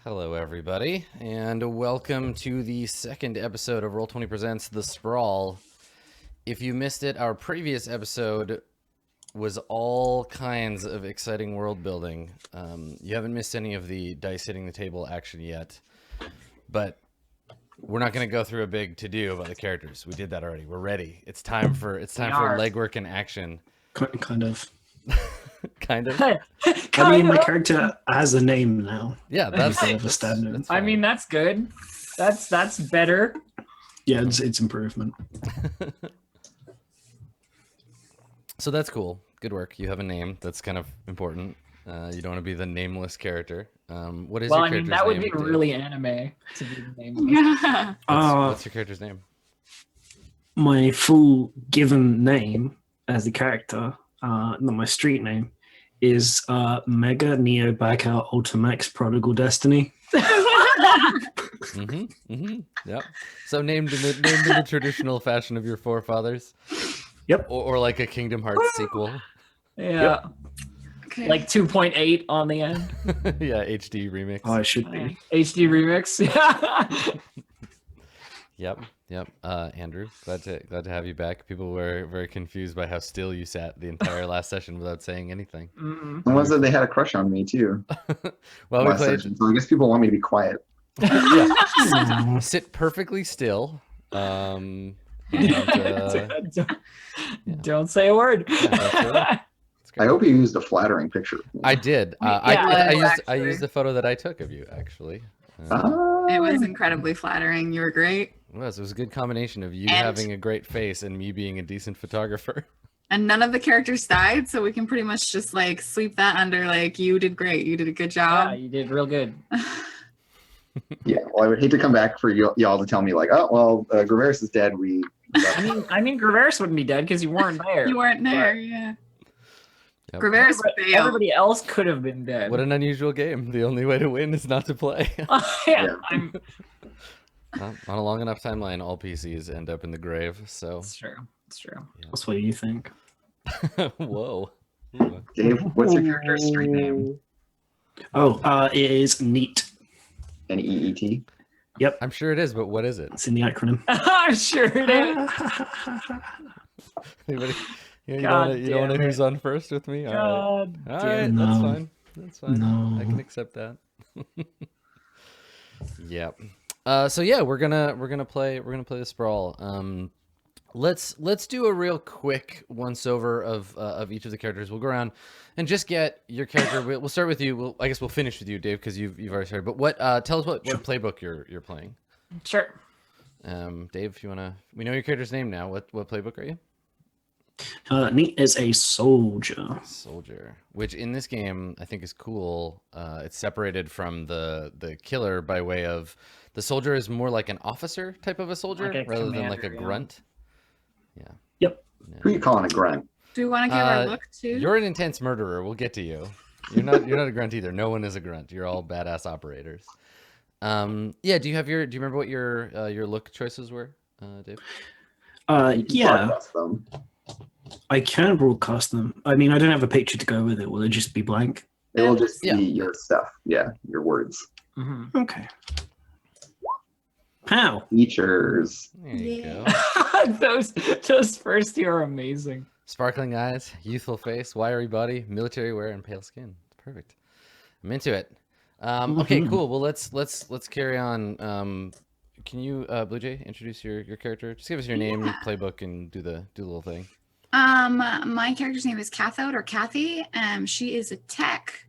Hello, everybody, and welcome to the second episode of Roll20 Presents The Sprawl. If you missed it, our previous episode was all kinds of exciting world building. You haven't missed any of the dice hitting the table action yet, but we're not going to go through a big to-do about the characters. We did that already. We're ready. It's time for legwork and action. Kind of. Kind of. I mean, my character has a name now. Yeah, that's a standard. I mean, that's good. That's better. Yeah, it's improvement. So that's cool. Good work. You have a name. That's kind of important. You don't want to be the nameless character. What is your character's name? That would be Dave? really anime to be the nameless. Yeah. What's your character's name? My full given name as the character, not my street name, is Mega Neo Backout Ultimax Prodigal Destiny. Yep. So named in the traditional fashion of your forefathers. Yep. Or like a Kingdom Hearts sequel. Yeah. Yep. Okay. Like 2.8 on the end. Yeah, HD remix. Oh, I should be. HD remix. Yep. Andrew, glad to have you back. People were very confused by how still you sat the entire last session without saying anything. Someone said they had a crush on me too. Well, we last played. session, so I guess people want me to be quiet. Yeah. Sit perfectly still. And, Don't say a word. Yeah, that's right. I hope you used a flattering picture. I did. I used the photo that I took of you, actually. It was incredibly flattering. You were great. It was a good combination of you And- having a great face and me being a decent photographer. And none of the characters died, so we can pretty much just like sweep that under like you did great. You did a good Yeah, job. you did real good. Yeah, well, I would hate to come back for y'all to tell me like, oh, well, Graveris is dead. I mean, Graveris wouldn't be dead because you weren't there. You weren't there, yeah. Yep. Graveris failed. Everybody else could have been dead. What an unusual game. The only way to win is not to play. Yeah, Well, on a long enough timeline, all PCs end up in the grave, so... It's true. It's true. That's what you think. Whoa. Dave, what's your character's street name? Oh, it is NEAT. NEET? Yep, I'm sure it is, but what is it? it's in the acronym. I'm sure it is. Anybody? You God don't want to damn it. who's on first with me? All God right, damn it. that's No. fine. That's fine. No. I can accept that. Yep. So yeah, we're gonna play the Sprawl. Let's do a real quick once over of each of the characters. We'll go around and just get your character. We'll start with you. I guess we'll finish with you, Dave, because you've already started. But what? Tell us what playbook you're playing. Sure. Dave, if you wanna, we know your character's name now. What playbook are you? NEAT is a soldier. Soldier, which in this game I think is cool. It's separated from the killer by way of the soldier is more like an officer type of a soldier Like a rather than like a commander, yeah. grunt. Yeah. Yep. Who are you calling a grunt? Do we want to give our look too? You're an intense murderer. We'll get to you. You're not a grunt either. No one is a grunt. You're all badass operators. Yeah. Do you remember what your look choices were, Dave? Yeah, Broadcast them. I can broadcast them. I mean, I don't have a picture to go with it. Will it just be blank? It will just be Yeah. your stuff. Yeah, your words. Mhm. Okay. How? Features. There you Yeah. go. those first two are amazing. Sparkling eyes, youthful face, wiry body, military wear, and pale skin. Perfect. I'm into it. Okay, cool. Well, let's carry on. Can you, Blue Jay, introduce your character? Just give us your name, playbook, and do the little thing. My character's name is Cathode or Kathy. She is a tech,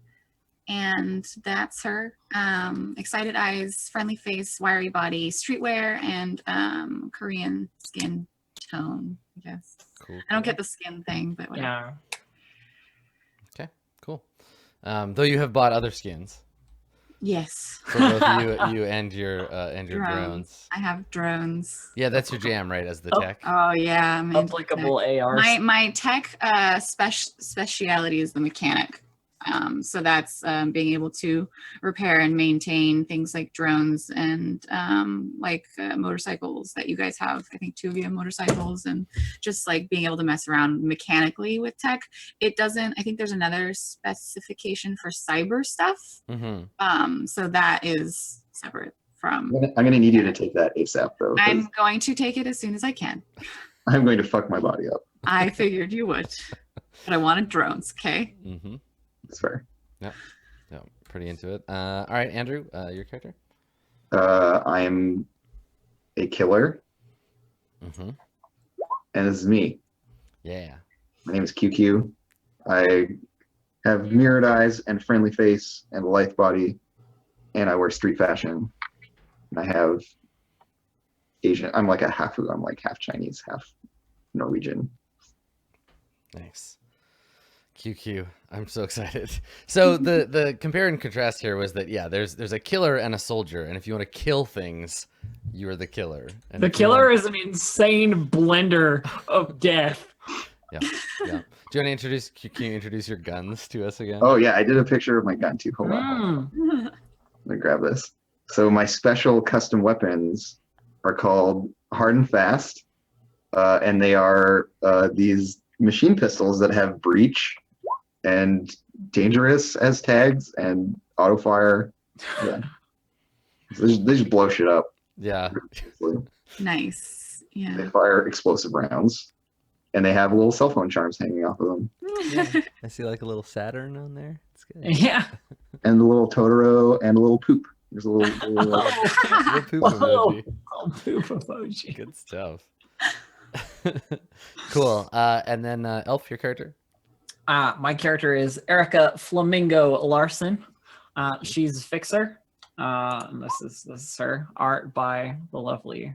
and that's her. Excited eyes, friendly face, wiry body, streetwear, and Korean skin tone. I guess Cool. I don't get the skin thing, but whatever. Yeah. Okay, cool. Though you have bought other skins Yes. for both you and your drones. I have drones. Yeah, that's your jam, right? As the Oh. tech. Oh yeah, I'm into Applicable tech. ARs. My tech speciality is the mechanic. So that's being able to repair and maintain things like drones and motorcycles that you guys have. I think 2 of you have motorcycles, and just like being able to mess around mechanically with tech. It doesn't, I think there's another specification for cyber stuff. So that is separate from. I'm gonna need you to take that ASAP though. I'm going to take it as soon as I can. I'm going to fuck my body up. I figured you would, but I wanted drones. Okay. That's fair. Yep. Pretty into it. All right, Andrew, your character. I'm a killer, and this is me. Yeah. My name is QQ. I have mirrored eyes and friendly face and a lithe body, and I wear street fashion. And I have Asian. I'm like half Chinese, half Norwegian. Nice. QQ. I'm so excited. So the compare and contrast here was that there's a killer and a soldier, and if you want to kill things, you are the killer. And the killer is an insane blender of death. Yeah. Do you want to introduce your guns to us again? Oh yeah, I did a picture of my gun too. Hold on. Let me grab this. So my special custom weapons are called Hard and Fast, and they are these machine pistols that have breach and dangerous as tags and auto fire. Yeah. So they just blow shit up. Yeah. Nice. Yeah. They fire explosive rounds, and they have little cell phone charms hanging off of them. Yeah. I see like a little Saturn on there. It's good. Yeah. And a little Totoro and a little poop. There's a little Little poop emoji. Poop emoji. Good stuff. Cool. And then Elf, your character. My character is Erica Flamingo Larson. She's a fixer. And this is her art by the lovely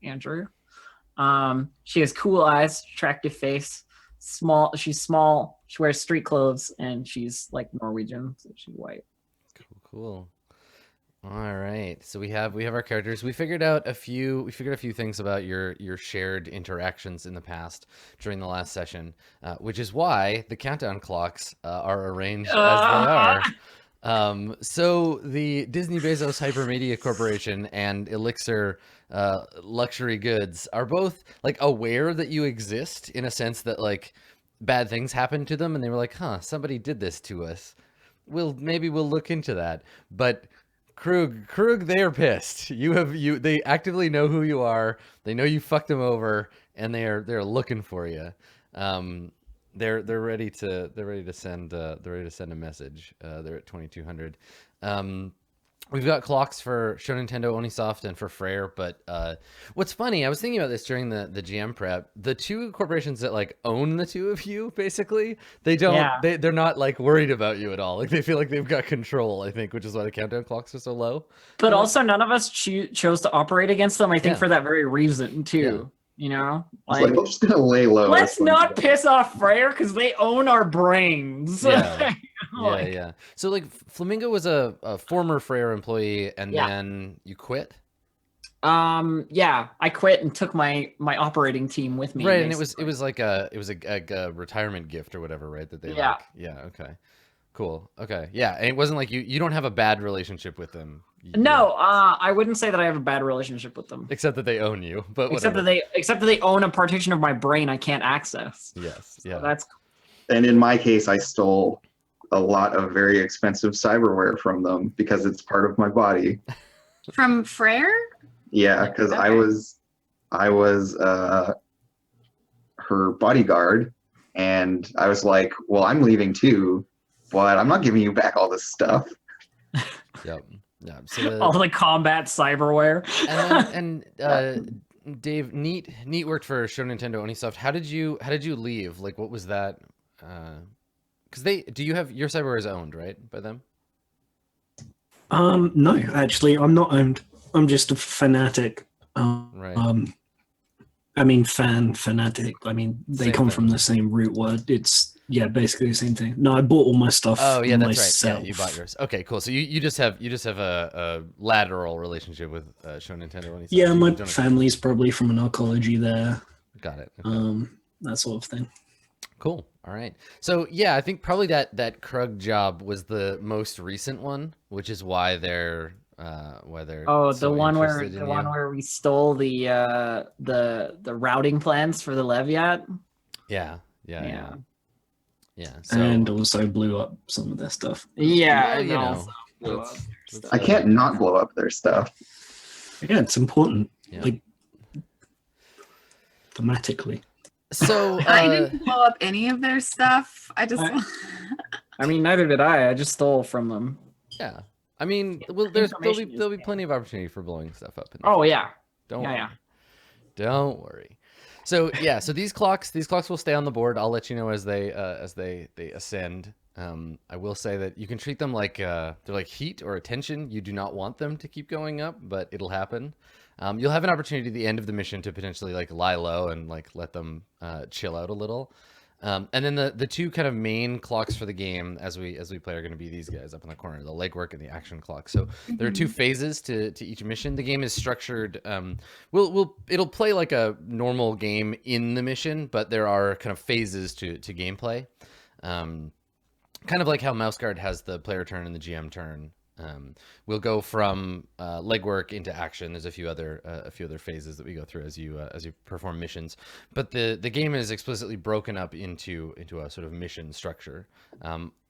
Andrew. She has cool eyes, attractive face, small. She's small. She wears street clothes, and she's like Norwegian, so she's white. Cool. All right. So we have our characters. We figured out a few things about your shared interactions in the past during the last session, which is why the countdown clocks are arranged as they are. So the Disney Bezos Hypermedia Corporation and Elixir Luxury Goods are both like aware that you exist, in a sense that like bad things happened to them, and they were like, somebody did this to us. Maybe we'll look into that. But Krug, they are pissed. They actively know who you are. They know you fucked them over, and they're looking for you. They're ready to send a message. They're at 2200. We've got clocks for Show Nintendo, Onisoft, and for Freyr. But what's funny, I was thinking about this during the GM prep. The two corporations that like own the two of you, basically, they're not like worried about you at all. Like they feel like they've got control. I think, which is why the countdown clocks are so low. But also, none of us chose to operate against them. I think for that very reason too. Yeah. You know, like we're just gonna lay low. Let's not piss off Freyr because they own our brains. Yeah. Yeah. So like Flamingo was a former Freyr employee, and then you quit. Yeah, I quit and took my operating team with me. Right, and it was a retirement gift or whatever, right? That they like. Yeah. Okay. Cool. Okay. Yeah, and it wasn't like you don't have a bad relationship with them. No, I wouldn't say that I have a bad relationship with them. Except that they own you, but except that they own a partition of my brain I can't access. Yes. So yeah. That's. And in my case, I stole a lot of very expensive cyberware from them because it's part of my body. From Freyr? Yeah, because I was her bodyguard, and I was like, well, I'm leaving too, but I'm not giving you back all this stuff. Yep. Yeah. So all the combat cyberware. And Dave, neat worked for Show Nintendo Onisoft. How did you leave? Like, what was that? Because do you have your cyberware is owned, right, by them? No, actually, I'm not owned. I'm just a fanatic. Right. I mean, fanatic. I mean, they come from the same root word. It's basically the same thing. No, I bought all my stuff. Oh yeah, that's myself. right. Yeah, you bought yours. Okay, cool. So you just have a lateral relationship with Show Nintendo Onisoft. Yeah, my family's probably from an arcology there. Got it. Okay. That sort of thing. Cool. All right. So yeah, I think probably that Krug job was the most recent one, which is why they're Oh, so one interested in you. where we stole the routing plans for the Leviat. Yeah. So And also blew up some of their stuff. Yeah, well, and you know, also blew let's- up let's, stuff. I can't not blow up their stuff. Yeah, it's important, Yeah. like thematically. So I didn't blow up any of their stuff. I just I mean, neither did I. I just stole from them. yeah. I mean, well, there'll Information be is- plenty of opportunity for blowing stuff up. In the Oh future. yeah, Don't yeah, worry. yeah. Don't worry. So yeah, so these clocks will stay on the board. I'll let you know as they ascend. I will say that you can treat them like they're like heat or attention. You do not want them to keep going up, but it'll happen. You'll have an opportunity at the end of the mission to potentially like lie low and like let them chill out a little. And then the two kind of main clocks for the game as we play are going to be these guys up in the corner, the legwork and the action clock. So there are two phases to each mission. The game is structured. It'll play like a normal game in the mission, but there are kind of phases to gameplay. Kind of like how Mouse Guard has the player turn and the GM turn. We'll go from legwork into action. There's a few other phases that we go through as you perform missions, but the game is explicitly broken up into a sort of mission structure.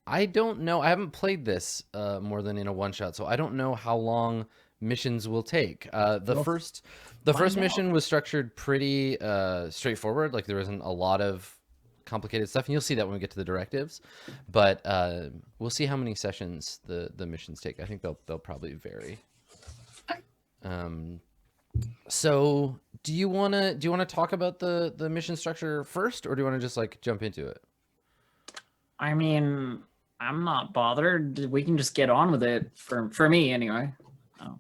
I don't know. I haven't played this more than in a one shot, so I don't know how long missions will take. The first mission was structured pretty straightforward. Like there isn't a lot of complicated stuff, and you'll see that when we get to the directives, but we'll see how many sessions the missions take. I think they'll probably vary. So do you want to talk about the mission structure first, or do you want to just like jump into it? I mean, I'm not bothered. We can just get on with it for me anyway.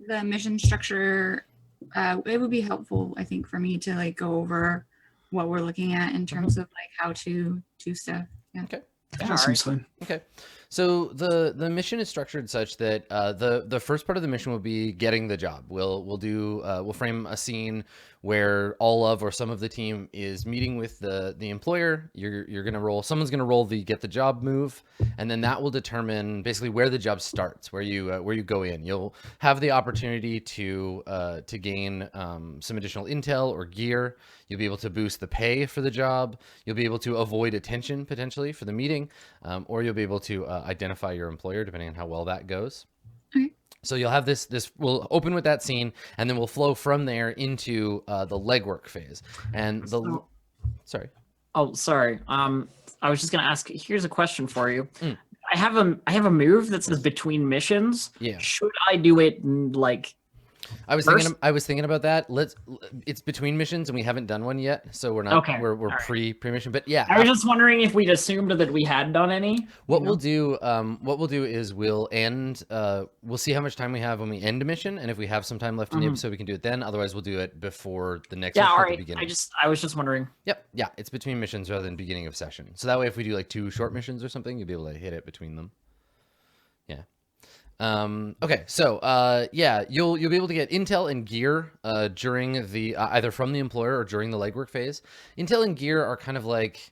the mission structure, it would be helpful, I think, for me to like go over what we're looking at in terms of like how to do stuff. Yeah. Okay. Yeah, That seems fine. Okay, so the mission is structured such that the first part of the mission will be getting the job. We'll frame a scene where all of or some of the team is meeting with the employer. You're gonna roll. Someone's gonna roll the get the job move, and then that will determine basically where the job starts, where you go in. You'll have the opportunity to gain some additional intel or gear. You'll be able to boost the pay for the job. You'll be able to avoid attention potentially for the meeting, or you'll be able to identify your employer depending on how well that goes. Okay. So you'll have this. We'll open with that scene, and then we'll flow from there into the legwork phase. And sorry. Oh, sorry. I was just gonna ask. Here's a question for you. Mm. I have a move that says between missions. Yeah. Should I do it like? I was thinking about that. It's between missions and we haven't done one yet, so we're not. Okay. We're All right. pre-mission, but yeah. I was just wondering if we'd assumed that we had done any. What we'll do is we'll end. We'll see how much time we have when we end a mission, and if we have some time left in the episode, we can do it then. Otherwise, we'll do it before the next. Yeah. mission All at the right. beginning. I was just wondering. Yep. Yeah. It's between missions rather than beginning of session. So that way, if we do like 2 short missions or something, you'll be able to hit it between them. Yeah. Okay. So, yeah, you'll be able to get intel and gear, during the, either from the employer or during the legwork phase. Intel and gear are kind of like,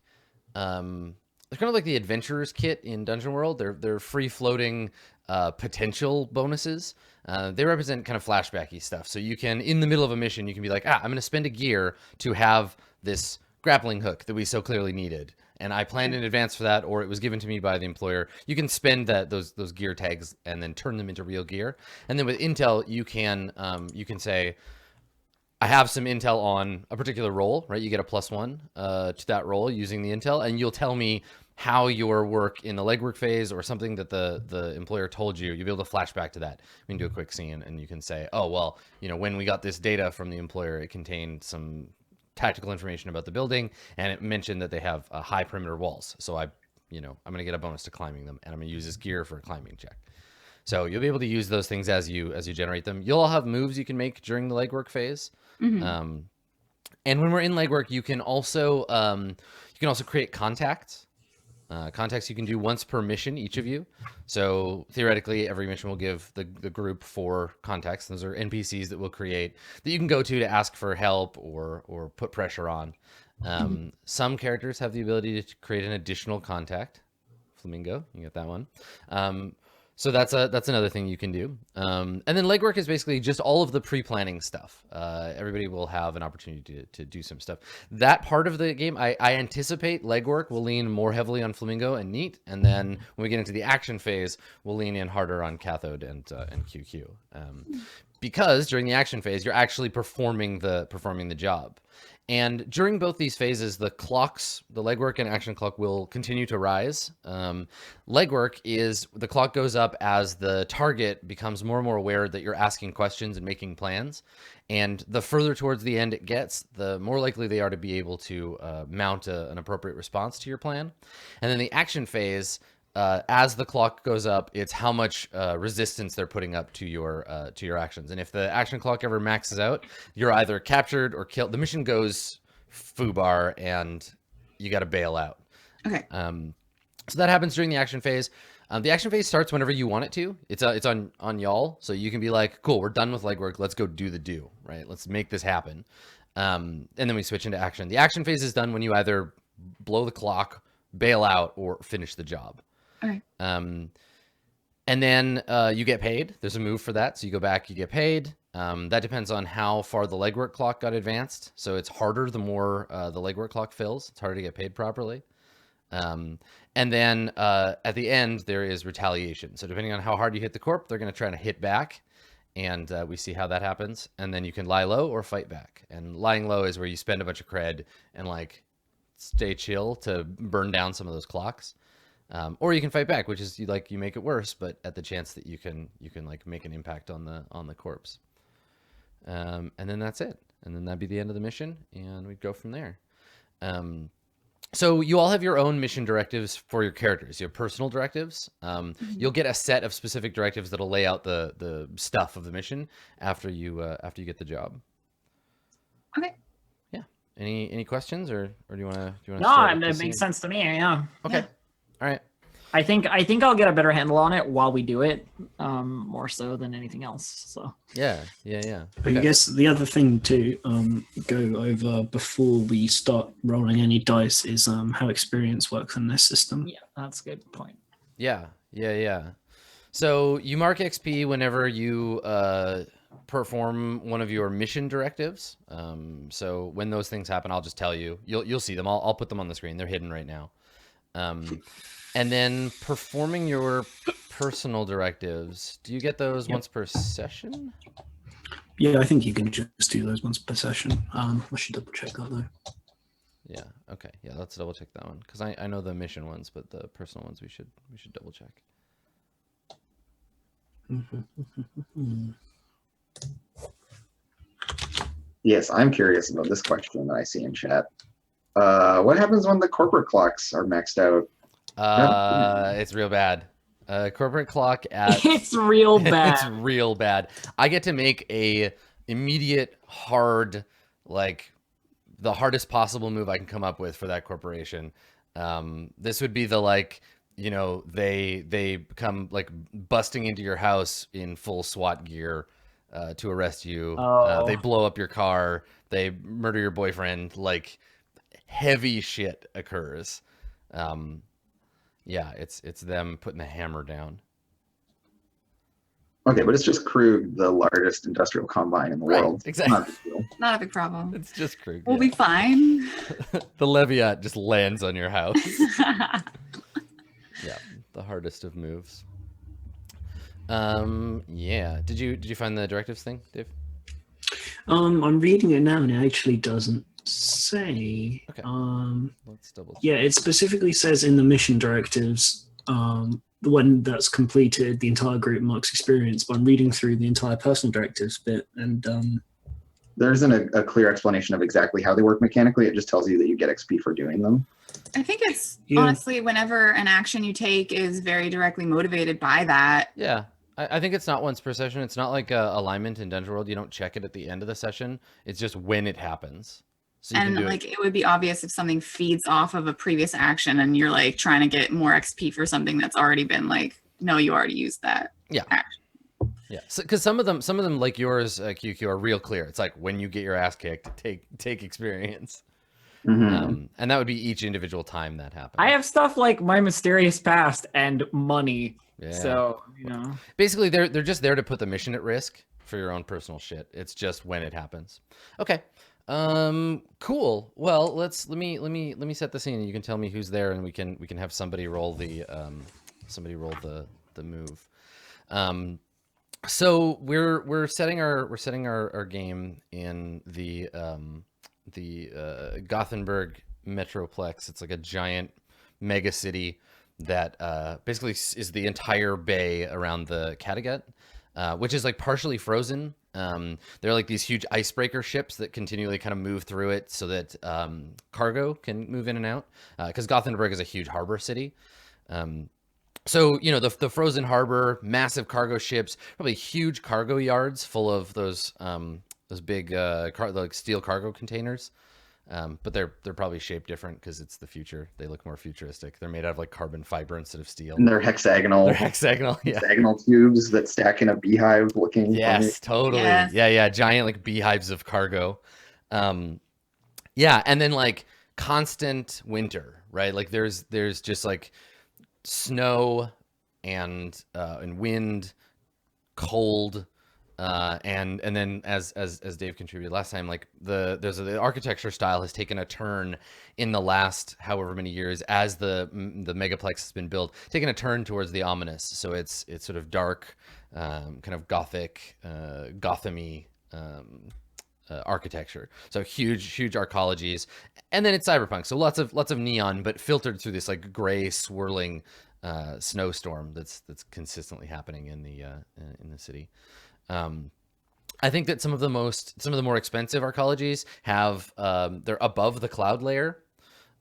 they're kind of like the adventurer's kit in Dungeon World. They're free floating, potential bonuses. They represent kind of flashbacky stuff. So you can, in the middle of a mission, you can be like, I'm going to spend a gear to have this grappling hook that we so clearly needed. And I planned in advance for that, or it was given to me by the employer. You can spend those gear tags and then turn them into real gear. And then with intel, you can say, I have some intel on a particular role, right? You get a +1 to that role using the intel, and you'll tell me how your work in the legwork phase or something that the employer told you. You'll be able to flash back to that. We can do a quick scene, and you can say, oh, well, when we got this data from the employer, it contained some tactical information about the building, and it mentioned that they have high perimeter walls. So I'm going to get a bonus to climbing them, and I'm going to use this gear for a climbing check. So you'll be able to use those things as you generate them. You'll all have moves you can make during the legwork phase. Mm-hmm. And when we're in legwork, you can also create contacts. Contacts you can do once per mission, each of you. So theoretically, every mission will give the group 4 contacts. Those are NPCs that we'll create that you can go to ask for help or put pressure on. Some characters have the ability to create an additional contact. Flamingo, you get that one. So that's another thing you can do. And then legwork is basically just all of the pre-planning stuff. Everybody will have an opportunity to do some stuff. That part of the game, I anticipate legwork will lean more heavily on Flamingo and Neat, and then when we get into the action phase, we'll lean in harder on Cathode and QQ. Because during the action phase, you're actually performing the job. And during both these phases, the legwork and action clock will continue to rise. Legwork is the clock goes up as the target becomes more and more aware that you're asking questions and making plans. And the further towards the end it gets, the more likely they are to be able to mount an appropriate response to your plan. And then the action phase, as the clock goes up, it's how much resistance they're putting up to your actions. And if the action clock ever maxes out, you're either captured or killed. The mission goes foobar, and you got to bail out. Okay. So that happens during the action phase. The action phase starts whenever you want it to. It's on y'all, so you can be like, cool, we're done with legwork. Let's go do the do, right? Let's make this happen. And then we switch into action. The action phase is done when you either blow the clock, bail out, or finish the job. Okay. And then you get paid. There's a move for that. So you go back, you get paid. That depends on how far the legwork clock got advanced. So it's harder the more the legwork clock fills. It's harder to get paid properly. And then at the end, there is retaliation. So depending on how hard you hit the corp, they're going to try to hit back. And we see how that happens. And then you can lie low or fight back. And lying low is where you spend a bunch of cred and like stay chill to burn down some of those clocks. Or you can fight back, which is you make it worse, but at the chance that you can like make an impact on the corpse. And then that's it. And then that'd be the end of the mission, and we'd go from there. So you all have your own mission directives for your characters. You have personal directives. You'll get a set of specific directives that'll lay out the stuff of the mission after you get the job. Okay. Yeah. Any questions, or do you want to? No, it makes sense to me. Yeah. Okay. Yeah. All right. I think I'll get a better handle on it while we do it, more so than anything else. So Yeah. I guess the other thing to go over before we start rolling any dice is how experience works in this system. yeah, that's a good point. Yeah. So you mark XP whenever you perform one of your mission directives. So when those things happen, I'll just tell you. You'll see them. I'll put them on the screen. They're hidden right now. And then performing your personal directives. Do you get those once per session? Yeah, I think you can just do those once per session. I should double check that though. Yeah. Okay. Yeah. Let's double check that one because I know the mission ones, but the personal ones we should double check. Yes, I'm curious about this question that I see in chat. What happens when the corporate clocks are maxed out? It's real bad. Corporate clock at It's real bad. It's real bad. I get to make a immediate hard, like the hardest possible move I can come up with for that corporation. This would be the they come like busting into your house in full SWAT gear to arrest you. Oh. They blow up your car. They murder your boyfriend. Like heavy shit occurs. Yeah, it's them putting the hammer down. Okay, but it's just Krug, the largest industrial combine in the Right, world. exactly. Not a big deal. Not a big problem. It's just Krug. We'll Yeah. be fine. The Leviat just lands on your house. Yeah, the hardest of moves. Yeah. Did you find the directives thing, Dave? I'm reading it now and it actually doesn't say. Okay. Let's double check. Yeah, it specifically says in the mission directives, the one that's completed, the entire group marks experience, but I'm reading through the entire personal directives bit and There isn't a clear explanation of exactly how they work mechanically. It just tells you that you get XP for doing them. I think it's Yeah. honestly whenever an action you take is very directly motivated by that. Yeah. I think it's not once per session. It's not like alignment in Dungeon World. You don't check it at the end of the session. It's just when it happens. So you can And do like it would be obvious if something feeds off of a previous action and you're like trying to get more XP for something that's already been like, no, you already used that. Yeah. action. Yeah, because some of them like yours, QQ, are real clear. It's like when you get your ass kicked, take experience, Mhm. and that would be each individual time that happens. I have stuff like my mysterious past and money. Yeah. So, you know. Basically, they're just there to put the mission at risk for your own personal shit. It's just when it happens. Okay. Cool. Well, let me set the scene, and you can tell me who's there, and we can have somebody roll the move. So we're setting our game in the Gothenburg metroplex. It's like a giant mega city that basically is the entire bay around the Kattegat, which is like partially frozen. They're like these huge icebreaker ships that continually kind of move through it so that cargo can move in and out, because Gothenburg is a huge harbor city. So, you know, the frozen harbor, massive cargo ships, probably huge cargo yards full of those big like steel cargo containers. But they're probably shaped different because it's the future. They look more futuristic. They're made out of like carbon fiber instead of steel. And they're hexagonal. They're hexagonal, yeah. Hexagonal tubes that stack in a beehive looking. Yes, totally. Yes. Yeah, giant like beehives of cargo. Yeah, and then like constant winter, right? Like there's just like snow and wind, cold, and then as Dave contributed last time, like the architecture style has taken a turn in the last however many years as the megaplex has been built, taken a turn towards the ominous. So it's sort of dark, kind of gothic, Gotham-y architecture. So huge arcologies, and then it's cyberpunk. So lots of neon, but filtered through this like gray swirling snowstorm that's consistently happening in the city. I think that some of the more expensive arcologies have they're above the cloud layer,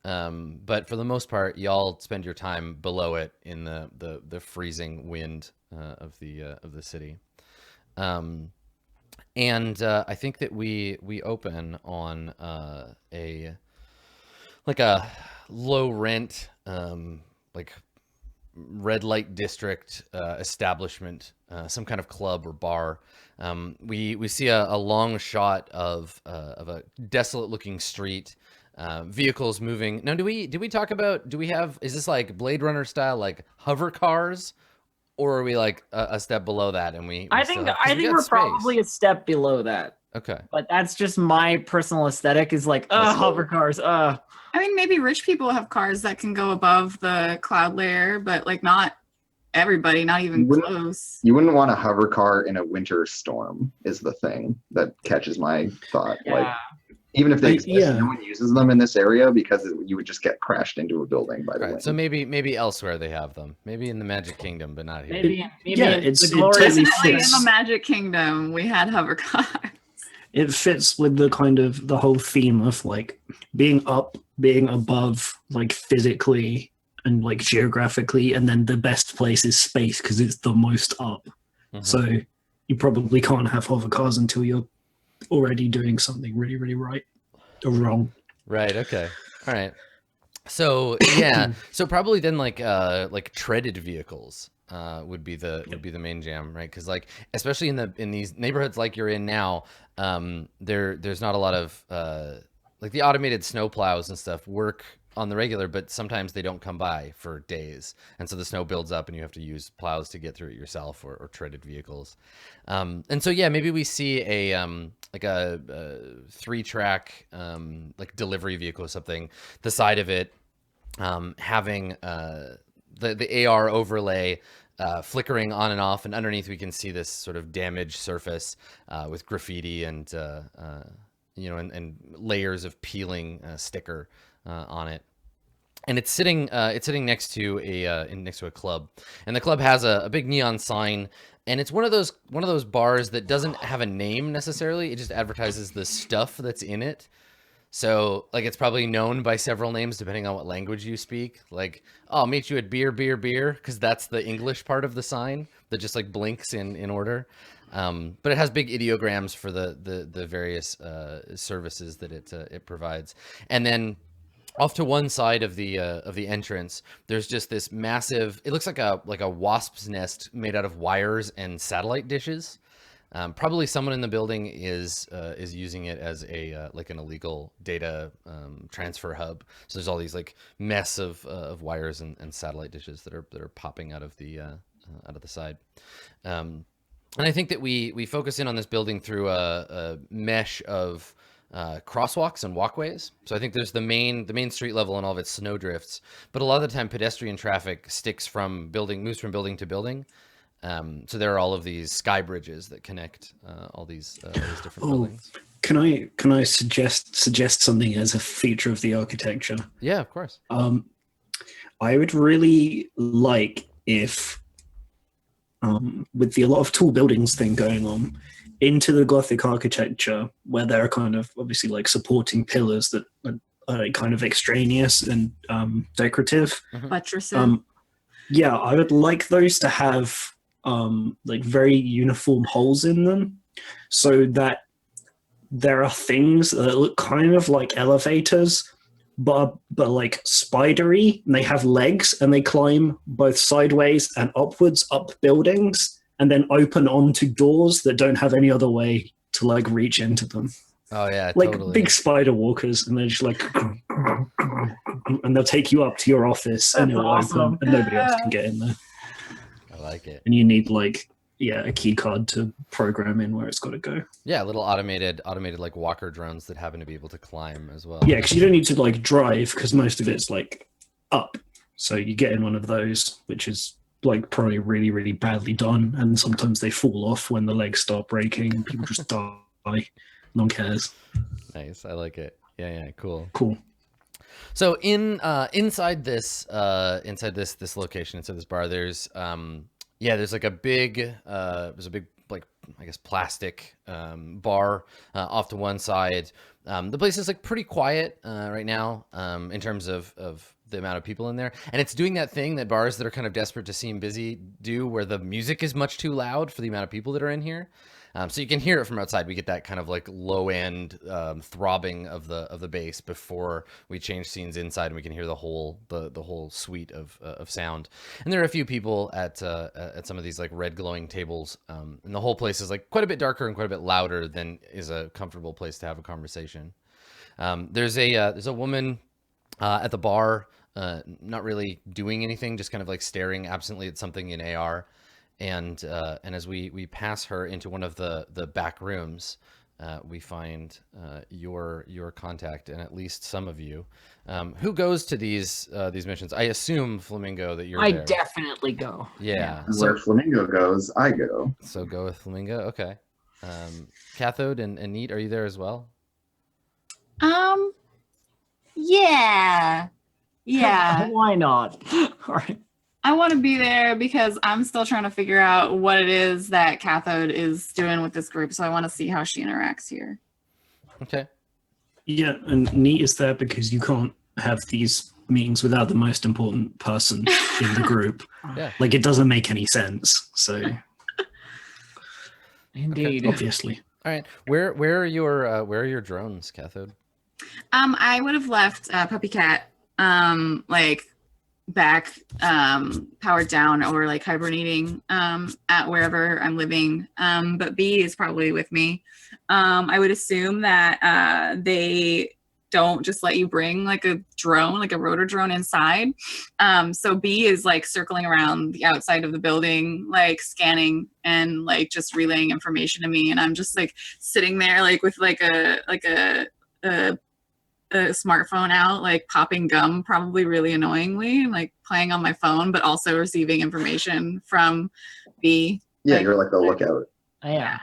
but for the most part, y'all spend your time below it in the freezing wind of the city. And I think that we open on a low rent like red light district establishment, some kind of club or bar. We see a long shot of a desolate looking street, vehicles moving. Now, do we talk about, is this like Blade Runner style, like hover cars, or are we like a step below that? And I think we're probably a step below that. Okay. But that's just my personal aesthetic is like, hover cars. I mean, maybe rich people have cars that can go above the cloud layer, but like not everybody, not even close. You wouldn't want a hover car in a winter storm is the thing that catches my thought. Yeah. Like, even if they exist, yeah. no one uses them in this area because you would just get crashed into a building by the wind. So maybe elsewhere they have them. Maybe in the Magic Kingdom, but not here. Maybe Yeah, in it's- the it glorious totally Definitely in fits. the Magic Kingdom, we had hover cars. It fits with the kind of the whole theme of like being up, being above, like physically and like geographically, and then the best place is space because it's the most up. Mhm. So you probably can't have hover cars until you're already doing something really, really right or wrong. Right. Okay. All right. So yeah. So probably then like treaded vehicles would be the main jam, right? Because like especially in these neighborhoods like you're in now, there's not a lot of like the automated snow plows and stuff work on the regular, but sometimes they don't come by for days, and so the snow builds up and you have to use plows to get through it yourself, or treaded vehicles. And so yeah, maybe we see a 3-track like delivery vehicle or something, the side of it having the AR overlay flickering on and off, and underneath we can see this sort of damaged surface with graffiti and and layers of peeling sticker on it. And it's sitting next to a club, and the club has a big neon sign, and it's one of those bars that doesn't have a name necessarily. It just advertises the stuff that's in it. So like it's probably known by several names depending on what language you speak. Like, oh, I'll meet you at beer, because that's the English part of the sign that just like blinks in order. But it has big ideograms for the various services that it provides. And then off to one side of the entrance, there's just this massive. It looks like a wasp's nest made out of wires and satellite dishes. Probably someone in the building is using it as a like an illegal data transfer hub. So there's all these like mess of wires and satellite dishes that are popping out of the side. And I think that we focus in on this building through a mesh of crosswalks and walkways. So I think there's the main street level and all of its snowdrifts, but a lot of the time pedestrian traffic moves from building to building. So there are all of these sky bridges that connect all these different buildings. Can I suggest something as a feature of the architecture? Yeah, of course. I would really like if, with a lot of tall buildings thing going on, into the Gothic architecture, where there are kind of obviously like supporting pillars that are kind of extraneous and decorative. Buttresses. Yeah, I would like those to have like very uniform holes in them, so that there are things that look kind of like elevators, but like spidery, and they have legs and they climb both sideways and upwards up buildings, and then open onto doors that don't have any other way to like reach into them. Oh yeah, like totally. big spider walkers, and they're just like, and they'll take you up to your office, and it'll open, and nobody else can get in there. I like it. And you need like a key card to program in where it's got to go. Yeah, little automated like walker drones that happen to be able to climb as well. Yeah, because you don't need to like drive, because most of it's like up. So you get in one of those, which is like probably really, really badly done, and sometimes they fall off when the legs start breaking and people just die. No one cares. Nice, I like it. Yeah, cool. So inside this location, inside this bar, there's like a big like, I guess, plastic bar off to one side. The place is like pretty quiet right now in terms of the amount of people in there, and it's doing that thing that bars that are kind of desperate to seem busy do, where the music is much too loud for the amount of people that are in here. So you can hear it from outside. We get that kind of like low end throbbing of the bass before we change scenes inside, and we can hear the whole suite of sound. And there are a few people at some of these like red glowing tables, and the whole place is like quite a bit darker and quite a bit louder than is a comfortable place to have a conversation. There's a woman at the bar, not really doing anything, just kind of like staring absently at something in AR. And as we pass her into one of the back rooms, we find your contact, and at least some of you. Who goes to these missions? I assume, Flamingo, that you're I there. definitely go. Yeah. Where Flamingo goes, I go. So go with Flamingo. Okay. Cathode and Neat, are you there as well? Yeah. Why not? All right. I want to be there because I'm still trying to figure out what it is that Cathode is doing with this group. So I want to see how she interacts here. Okay. Yeah, and Neat is there because you can't have these meetings without the most important person in the group. Yeah. Like, it doesn't make any sense. So Indeed. obviously. All right. Where are your drones, Cathode? I would have left Puppy Cat like back powered down or like hibernating at wherever I'm living, but B is probably with me. I would assume that they don't just let you bring like a drone, like a rotor drone inside. So B is like circling around the outside of the building, like scanning and like just relaying information to me, and I'm just like sitting there like with like a smartphone out, like popping gum, probably really annoyingly, like playing on my phone, but also receiving information from B. Yeah, you're like the lookout. Yeah.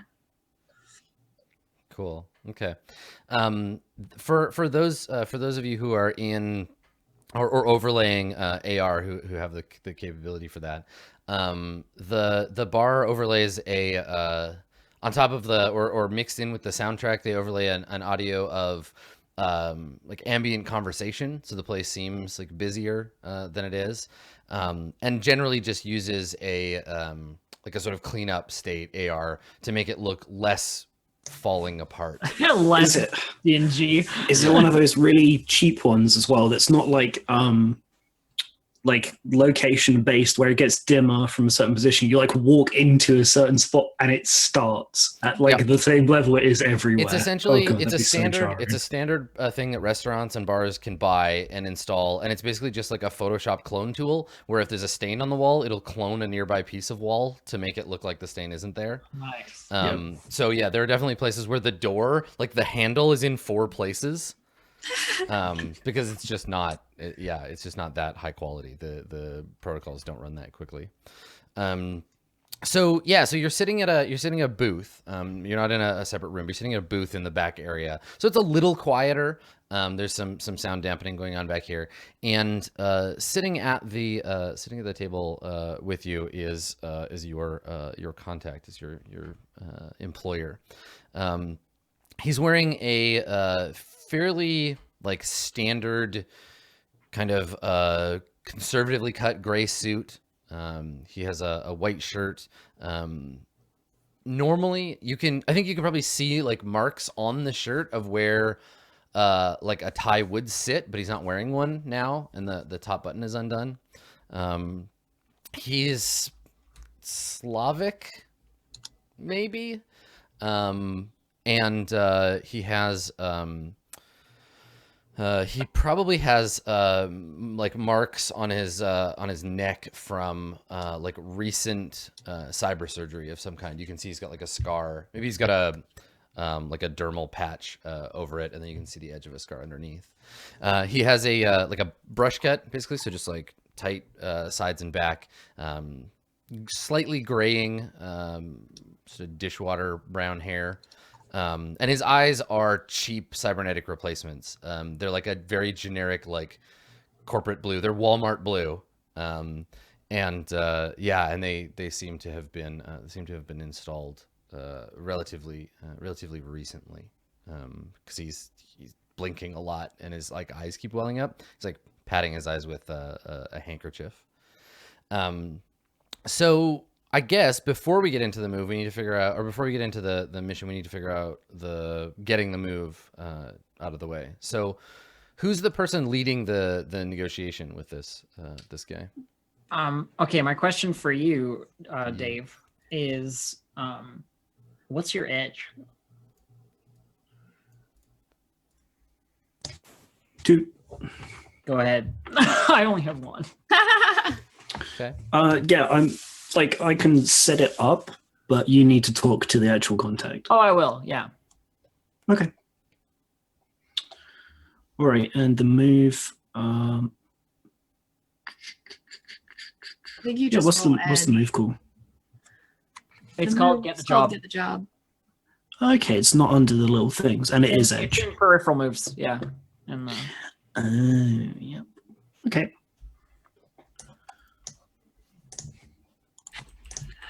Cool. Okay. For those of you who are in or overlaying AR who have the capability for that, the bar overlays a on top of the or mixed in with the soundtrack, they overlay an audio of like ambient conversation, so the place seems like busier than it is, and generally just uses a like a sort of cleanup state AR to make it look less falling apart. Less Is it? dingy. Is it one of those really cheap ones as well? That's not like location based where it gets dimmer from a certain position. You like walk into a certain spot and it starts at like Yep. the same level it is everywhere. It's essentially God, it's that'd a be so standard jarring. thing that restaurants and bars can buy and install, and it's basically just like a Photoshop clone tool where if there's a stain on the wall, it'll clone a nearby piece of wall to make it look like the stain isn't there. Nice. So yeah, there are definitely places where the door, like the handle, is in 4 places. Because it's just not it's just not that high quality. The protocols don't run that quickly. So you're sitting at a booth. You're not in a separate room. You're sitting at a booth in the back area, so it's a little quieter. There's some sound dampening going on back here, and sitting at the table with you is your contact, is your employer. He's wearing a fairly like standard kind of conservatively cut gray suit. He has a white shirt. Normally I think you can probably see like marks on the shirt of where like a tie would sit, but he's not wearing one now, and the top button is undone. He's Slavic, maybe. And he has he probably has like marks on his neck from like recent cyber surgery of some kind. You can see he's got like a scar. Maybe he's got a like a dermal patch over it, and then you can see the edge of a scar underneath. He has a like a brush cut, basically, so just like tight sides and back, slightly graying, sort of dishwater brown hair. And his eyes are cheap cybernetic replacements. They're like a very generic, like corporate blue. They're Walmart blue. And they seem to have been installed relatively recently. Because he's blinking a lot and his like eyes keep welling up. He's like patting his eyes with a handkerchief. So I guess before we get into the move, we need to figure out, or before we get into the mission, we need to figure out getting the move out of the way. So who's the person leading the negotiation with this guy? Okay, my question for you, Dave, is what's your edge? 2. Go ahead. I only have 1. Okay. Yeah, I'm like I can set it up, but you need to talk to the actual contact. Oh, I will. Yeah. Okay. All right, and the move. I think you Yeah, just what's the move called? It's called Get the Job. Get the job. Okay, it's not under the little things, and it is edge. It's in peripheral moves. Yeah. And Yeah. Okay.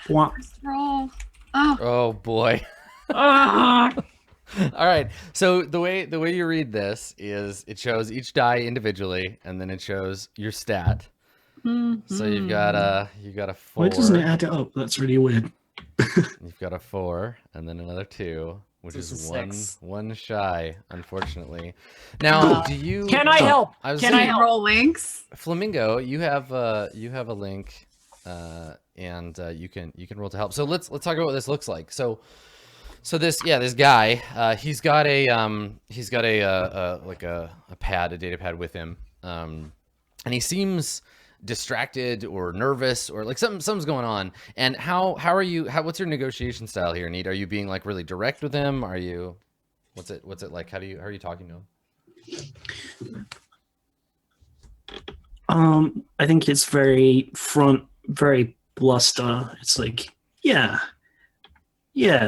What? First roll. Oh, Oh boy. Ah! All right. So the way you read this is it shows each die individually, and then it shows your stat. So you've got a 4. Why doesn't it add it up? That's really weird. You've got a 4, and then another 2, which This is is one 6. one shy, unfortunately. Now, do you? Can I help? I was Can I thinking- help? roll links. Flamingo, you have a link, and you can roll to help. So let's talk about what this looks like. So this guy, he's got a pad, a data pad with him, and he seems distracted or nervous or like something's going on. And how are you? What's your negotiation style here, Neat? Are you being like really direct with him? Are you? What's it like? How are you talking to him? I think it's very front, very bluster. It's like, yeah.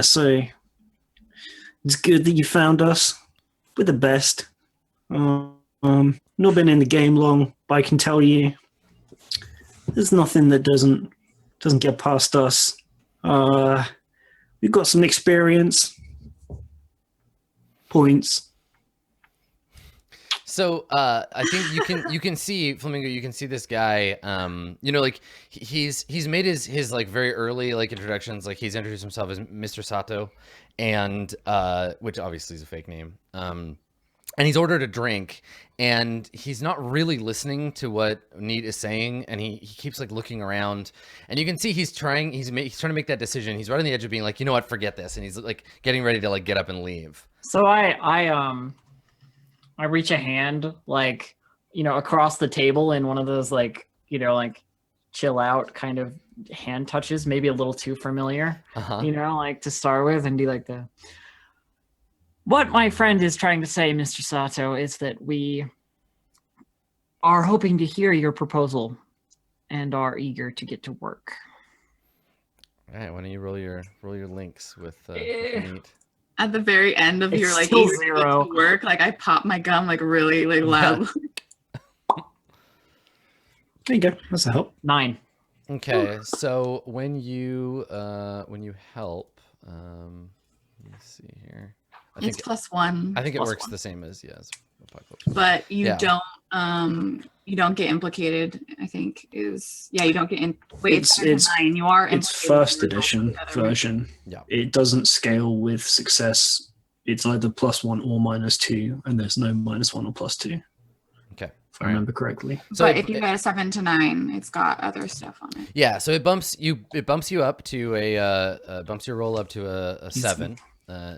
So it's good that you found us. We're the best. Not been in the game long, but I can tell you, there's nothing that doesn't get past us. We've got some experience points. So I think you can see Flamingo. You can see this guy. You know, like he's made his like very early like introductions. Like he's introduced himself as Mr. Sato, and which obviously is a fake name. And he's ordered a drink, and he's not really listening to what Neat is saying, and he keeps like looking around, and you can see he's trying to make that decision. He's right on the edge of being like, you know what, forget this, and he's like getting ready to like get up and leave. So I reach a hand like, you know, across the table in one of those like, you know, like chill out kind of hand touches, maybe a little too familiar, you know, like to start with, and be like what my friend is trying to say, Mr. Sato, is that we are hoping to hear your proposal and are eager to get to work. All right, why don't you roll your links with Neat? At the very end of It's your like still eager to get zero. to work, like I pop my gum like really like loud. There you go. That's a help. 9. Okay, so when you help, let me see here. It's +1. I think it plus works 1. the same as as Apocalypse. But you Yeah. don't get implicated. I think is you don't get in. Wait, it's It's 9. You are. It's implicated first when you roll edition together, right? version. Yeah. It doesn't scale with success. It's either +1 or -2, and there's no -1 or +2. Okay. If I remember correctly. So But if you get a 7 to 9, it's got other stuff on it. yeah, so it bumps you up to bumps your roll up to a 7.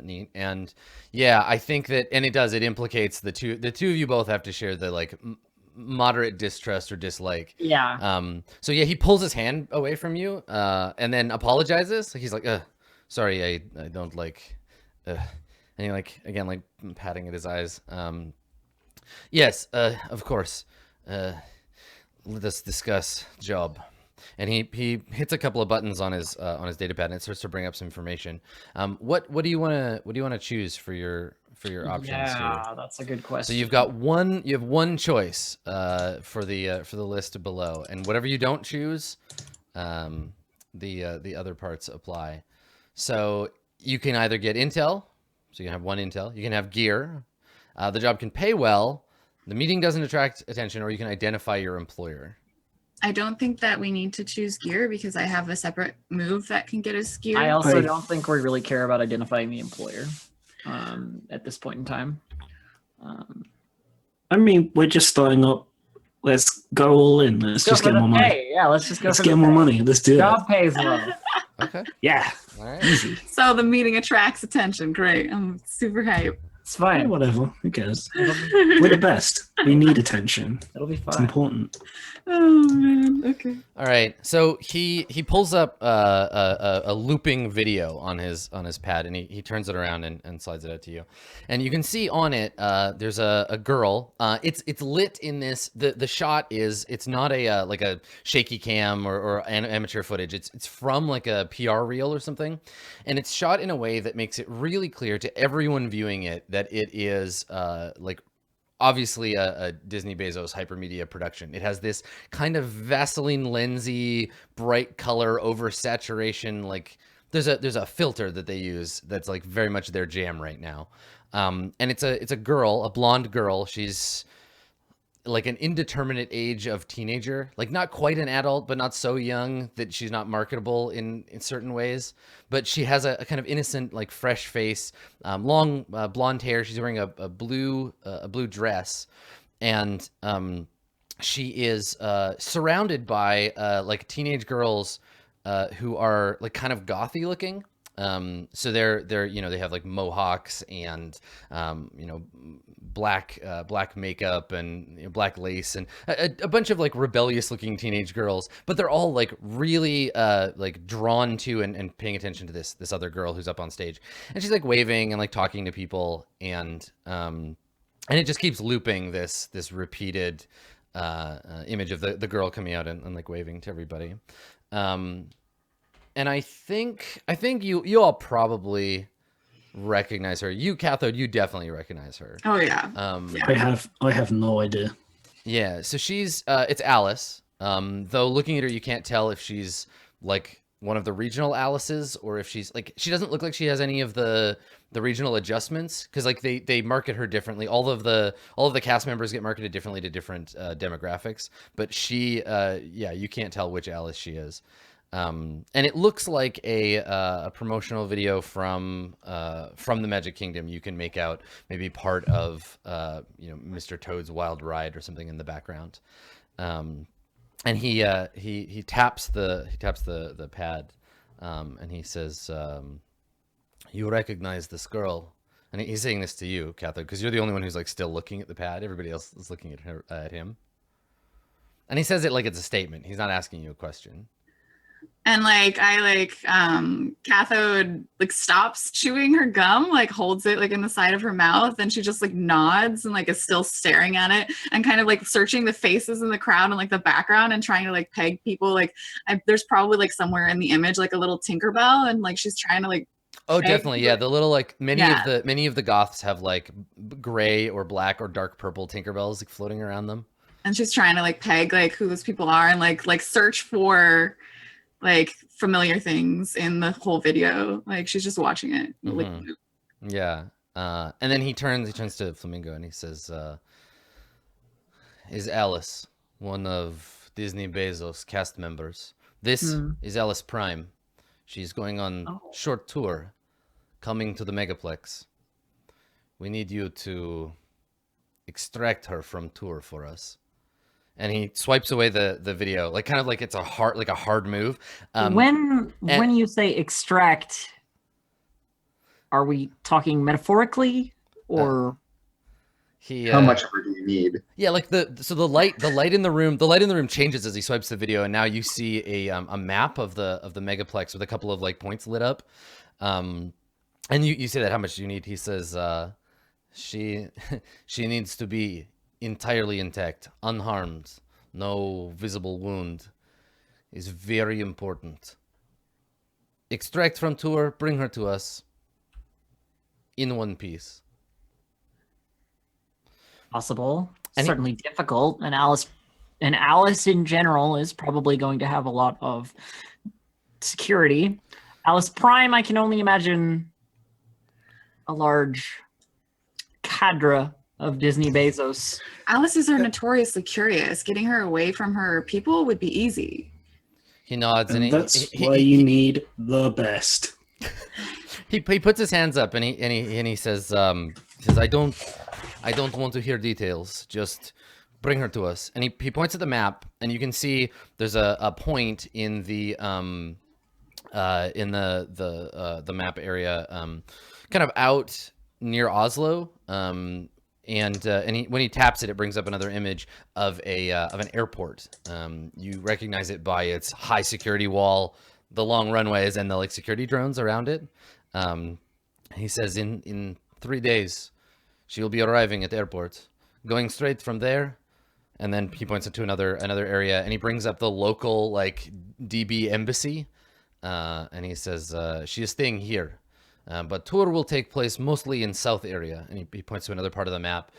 Neat. And yeah, I think that, and it implicates the two of you both have to share the like moderate distrust or dislike. Yeah. So yeah, he pulls his hand away from you, and then apologizes. He's like, sorry, I don't like, and he like, again, like patting at his eyes. Yes, of course. Let us discuss job. And he hits a couple of buttons on his data pad, and it starts to bring up some information. What do you want to choose for your options Yeah, here? that's a good question. So you have one choice for the list below, and whatever you don't choose, the other parts apply. So you can either get intel, so you can have 1 intel. You can have gear. The job can pay well. The meeting doesn't attract attention, or you can identify your employer. I don't think that we need to choose gear because I have a separate move that can get us gear. I also Right. don't think we really care about identifying the employer at this point in time. I mean, we're just starting up. Let's go all in. Let's just Go get for more the money. pay. Yeah, let's just go Let's for get the more pay. money. Let's do it. Job pays well. Okay. Yeah, All right. easy. So the meeting attracts attention. Great. I'm super hype. It's Yeah, fine. whatever. Who cares? We're the best. We need attention. It'll be It's fine. important. Oh man. Okay. All right, so he pulls up a looping video on his pad, and he turns it around and slides it out to you, and you can see on it there's a girl. It's lit in this. The shot is, it's not a like a shaky cam or amateur footage. It's from like a PR reel or something, and it's shot in a way that makes it really clear to everyone viewing it that it is like obviously a Disney Bezos hypermedia production. It has this kind of Vaseline lensy, bright color, oversaturation. Like there's a filter that they use that's like very much their jam right now. And it's a girl, a blonde girl. She's like an indeterminate age of teenager, like not quite an adult, but not so young that she's not marketable in certain ways. But she has a kind of innocent, like fresh face, long blonde hair. She's wearing a blue dress, and she is surrounded by like teenage girls who are like kind of gothy looking. So they're you know, they have like mohawks and you know, black makeup and, you know, black lace and a bunch of like rebellious looking teenage girls, but they're all like really like drawn to and paying attention to this other girl who's up on stage, and she's like waving and like talking to people, and it just keeps looping this repeated image of the girl coming out and like waving to everybody. And I think you all probably recognize her. You, Cathode, you definitely recognize her. Oh yeah. I have no idea. Yeah. So she's it's Alice. Though looking at her, you can't tell if she's like one of the regional Alices, or if she's like, she doesn't look like she has any of the regional adjustments, because like they market her differently. All of the cast members get marketed differently to different demographics, but she yeah, you can't tell which Alice she is. And it looks like a promotional video from the Magic Kingdom. You can make out maybe part of you know, Mr. Toad's Wild Ride or something in the background. And he taps the pad, and he says, "You recognize this girl?" And he's saying this to you, Catherine, because you're the only one who's like still looking at the pad. Everybody else is looking at her, at him. And he says it like it's a statement. He's not asking you a question. And like Cathode like stops chewing her gum, like holds it like in the side of her mouth, and she just like nods and like is still staring at it and kind of like searching the faces in the crowd and like the background and trying to like peg people. Like there's probably like somewhere in the image like a little Tinkerbell, and like she's trying to like Oh, definitely, yeah. The little like many of the goths have like gray or black or dark purple Tinkerbells like floating around them. And she's trying to like peg like who those people are and like search for like familiar things in the whole video. Like she's just watching it. Mm-hmm. Yeah. And then he turns to Flamingo and he says, is Alice one of Disney Bezos cast members? This is Alice Prime. She's going on short tour, coming to the Megaplex. We need you to extract her from tour for us. And he swipes away the video, like kind of like it's a hard move. When you say extract, are we talking metaphorically or how much of her do you need? Yeah, like the light in the room changes as he swipes the video, and now you see a map of the Megaplex with a couple of like points lit up. And you say that, how much do you need? He says she needs to be entirely intact, unharmed, no visible wound, is very important. Extract from tour, bring her to us in one piece. Possible, certainly difficult, and Alice in general is probably going to have a lot of security. Alice Prime, I can only imagine a large cadre of Disney Bezos. Alice's are notoriously curious. Getting her away from her people would be easy. He nods, and that's why you need the best. He puts his hands up and he says, I don't want to hear details. Just bring her to us. And he points at the map, and you can see there's a point in the map area, kind of out near Oslo. And when he taps it, it brings up another image of an airport. You recognize it by its high security wall, the long runways, and the like security drones around it. He says, in 3 days, she will be arriving at the airport, going straight from there. And then he points into another area, and he brings up the local like DB embassy, and he says she is staying here. But tour will take place mostly in South area, and he points to another part of the map.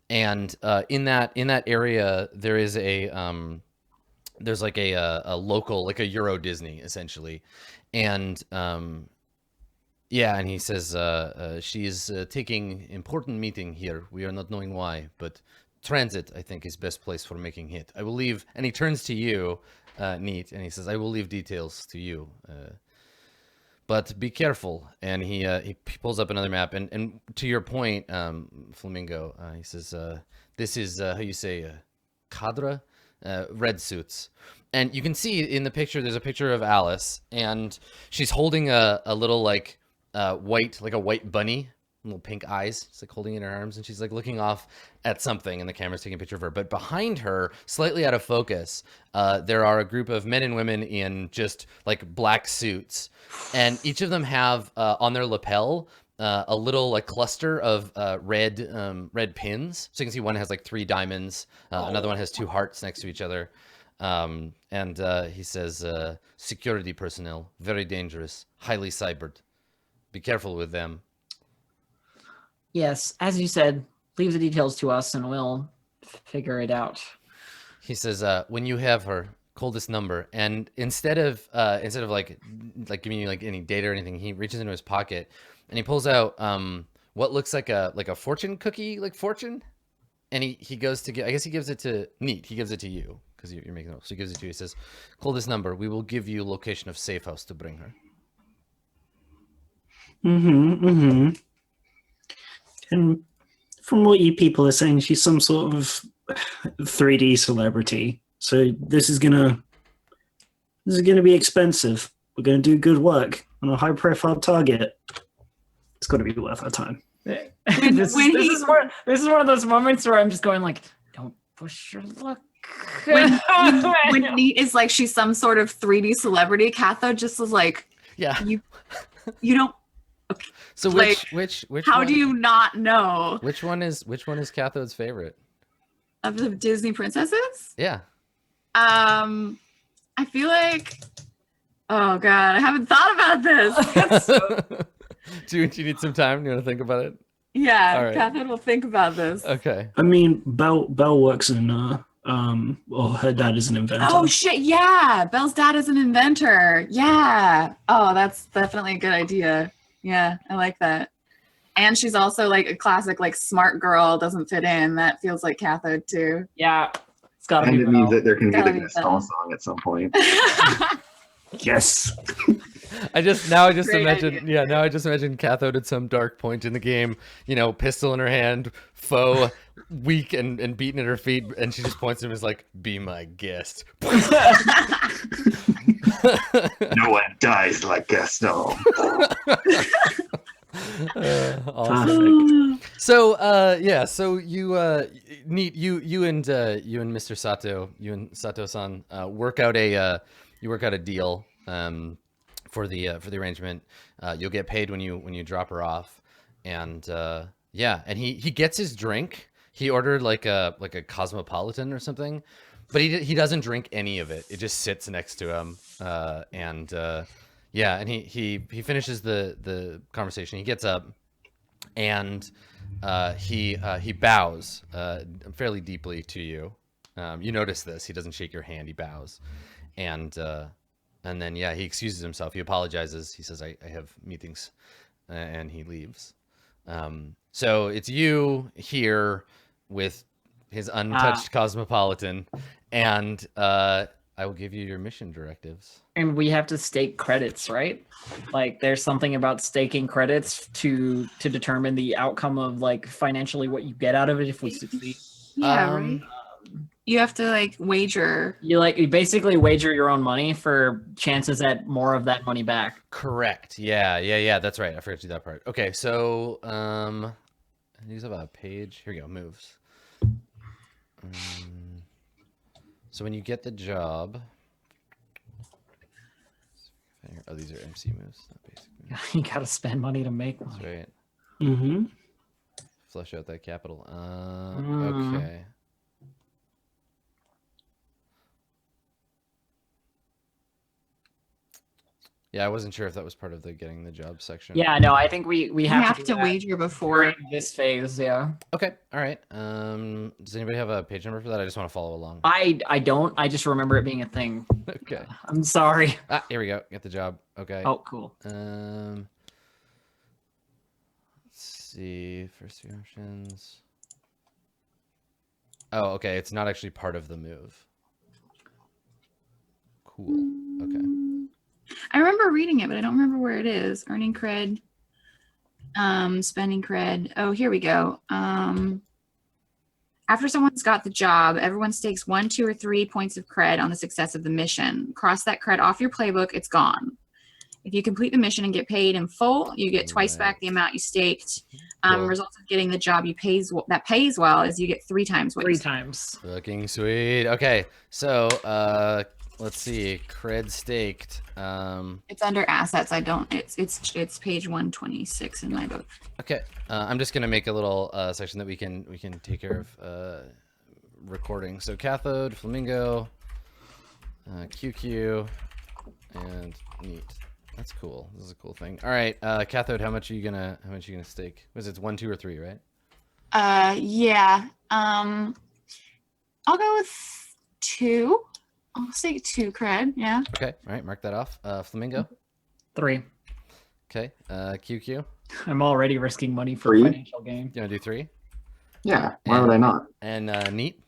And in that area, there is there's like a local, like a Euro Disney essentially, and yeah, and he says she is taking important meeting here. We are not knowing why, but transit I think is best place for making hit. I will leave, and he turns to you, Neat, and he says, I will leave details to you. But be careful. And he pulls up another map. And to your point, Flamingo, he says, this is, how you say, cadre? Red suits. And you can see in the picture, there's a picture of Alice. And she's holding a little, like, white bunny. Little pink eyes. She's like holding it in her arms. And she's like looking off at something. And the camera's taking a picture of her. But behind her, slightly out of focus, there are a group of men and women in just, like, black suits. And each of them have on their lapel a little like cluster of red pins. So you can see one has like 3 diamonds, another one has 2 hearts next to each other. And he says, security personnel, very dangerous, highly cybered. Be careful with them. Yes, as you said, leave the details to us and we'll figure it out. He says, when you have her, coldest number, and instead of like giving you like any data or anything, he reaches into his pocket and he pulls out what looks like a fortune cookie, like fortune, and he goes to get, I guess he gives it to Neat. He gives it to you because you're making it. So he gives it to you. He says, coldest number, we will give you location of safe house to bring her. And from what you people are saying, she's some sort of 3D celebrity. So this is gonna be expensive. We're gonna do good work on a high profile target. It's got to be worth our time. This is one of those moments where I'm just going like, don't push your luck. When Neat is like she's some sort of 3D celebrity, Cathode just is like, Yeah. you don't. Okay. So Like, which How one, do you not know which one is Cathode's favorite? of the Disney princesses? Yeah. I feel like, oh god, I haven't thought about this. Do you need some time? You want to think about it? Yeah, All right. Catherine will think about this. Okay. I mean, Belle works in well, her dad is an inventor. Oh shit, yeah. Belle's dad is an inventor. Yeah. Oh, that's definitely a good idea. Yeah, I like that. And she's also like a classic like smart girl, doesn't fit in. That feels like Cathode too. Yeah, it's gotta And be it means Belle. that there can be Gotta like be a Gaston Belle. song at some point. Yes. I just Great imagine, idea. yeah, now I just imagine Cathode at some dark point in the game, you know, pistol in her hand, foe weak and beaten at her feet, and she just points to him and is like, be my guest. No one dies like Gaston. Awesome. So yeah, so you Neat, you and Mr. Sato, you and Sato-san work out a deal for the arrangement. You'll get paid when you drop her off, and yeah, and he gets his drink. He ordered like a cosmopolitan or something, but he doesn't drink any of it. It just sits next to him, and yeah, and he finishes the conversation. He gets up, and he bows fairly deeply to you. You notice this. He doesn't shake your hand. He bows, and then yeah, he excuses himself. He apologizes. He says, "I have meetings," and he leaves. So it's you here with his untouched cosmopolitan, and I will give you your mission directives. And we have to stake credits, right? Like there's something about staking credits to determine the outcome of like financially what you get out of it if we succeed. Yeah, right. You have to like wager. You basically wager your own money for chances at more of that money back. Correct. Yeah. That's right. I forgot to do that part. Okay, so these have a page. Here we go. Moves. So when you get the job, oh, these are MC moves, not basic moves. You gotta spend money to make That's money. right. Mm-hmm. Flush out that capital. Mm. Okay. Yeah, I wasn't sure if that was part of the getting the job section. Yeah, no, I think we You have, have to, to do that wager before. during this phase. Yeah, Okay. All right. Does anybody have a page number for that? I just want to follow along. I don't. I just remember it being a thing. Okay. I'm sorry. Ah, here we go. Get the job. Okay. Oh, cool. Let's see. First few options. Oh, okay. It's not actually part of the move. Cool. Okay. I remember reading it, but I don't remember where it is. Earning cred, spending cred. Oh, here we go. After someone's got the job, everyone stakes 1, 2, or 3 points of cred on the success of the mission. Cross that cred off your playbook, it's gone. If you complete the mission and get paid in full, you get twice back the amount you staked. Cool. Results of getting the job that pays well is you get 3 times what you 3 staked. times. Looking sweet. Okay. So, let's see. Cred staked. It's under assets. It's page 126 in my book. Okay. I'm just gonna make a little section that we can take care of recording. So cathode, flamingo, QQ, and Neat. That's cool. This is a cool thing. All right, cathode. How much are you gonna stake? Was it 1, 2, or 3? Right? Yeah. I'll go with 2. I'll say 2 cred. Yeah. Okay, all right, mark that off. Flamingo. 3. Okay, QQ. I'm already risking money for 3. financial gain. You want to do 3? Yeah, why would I not? And Neat.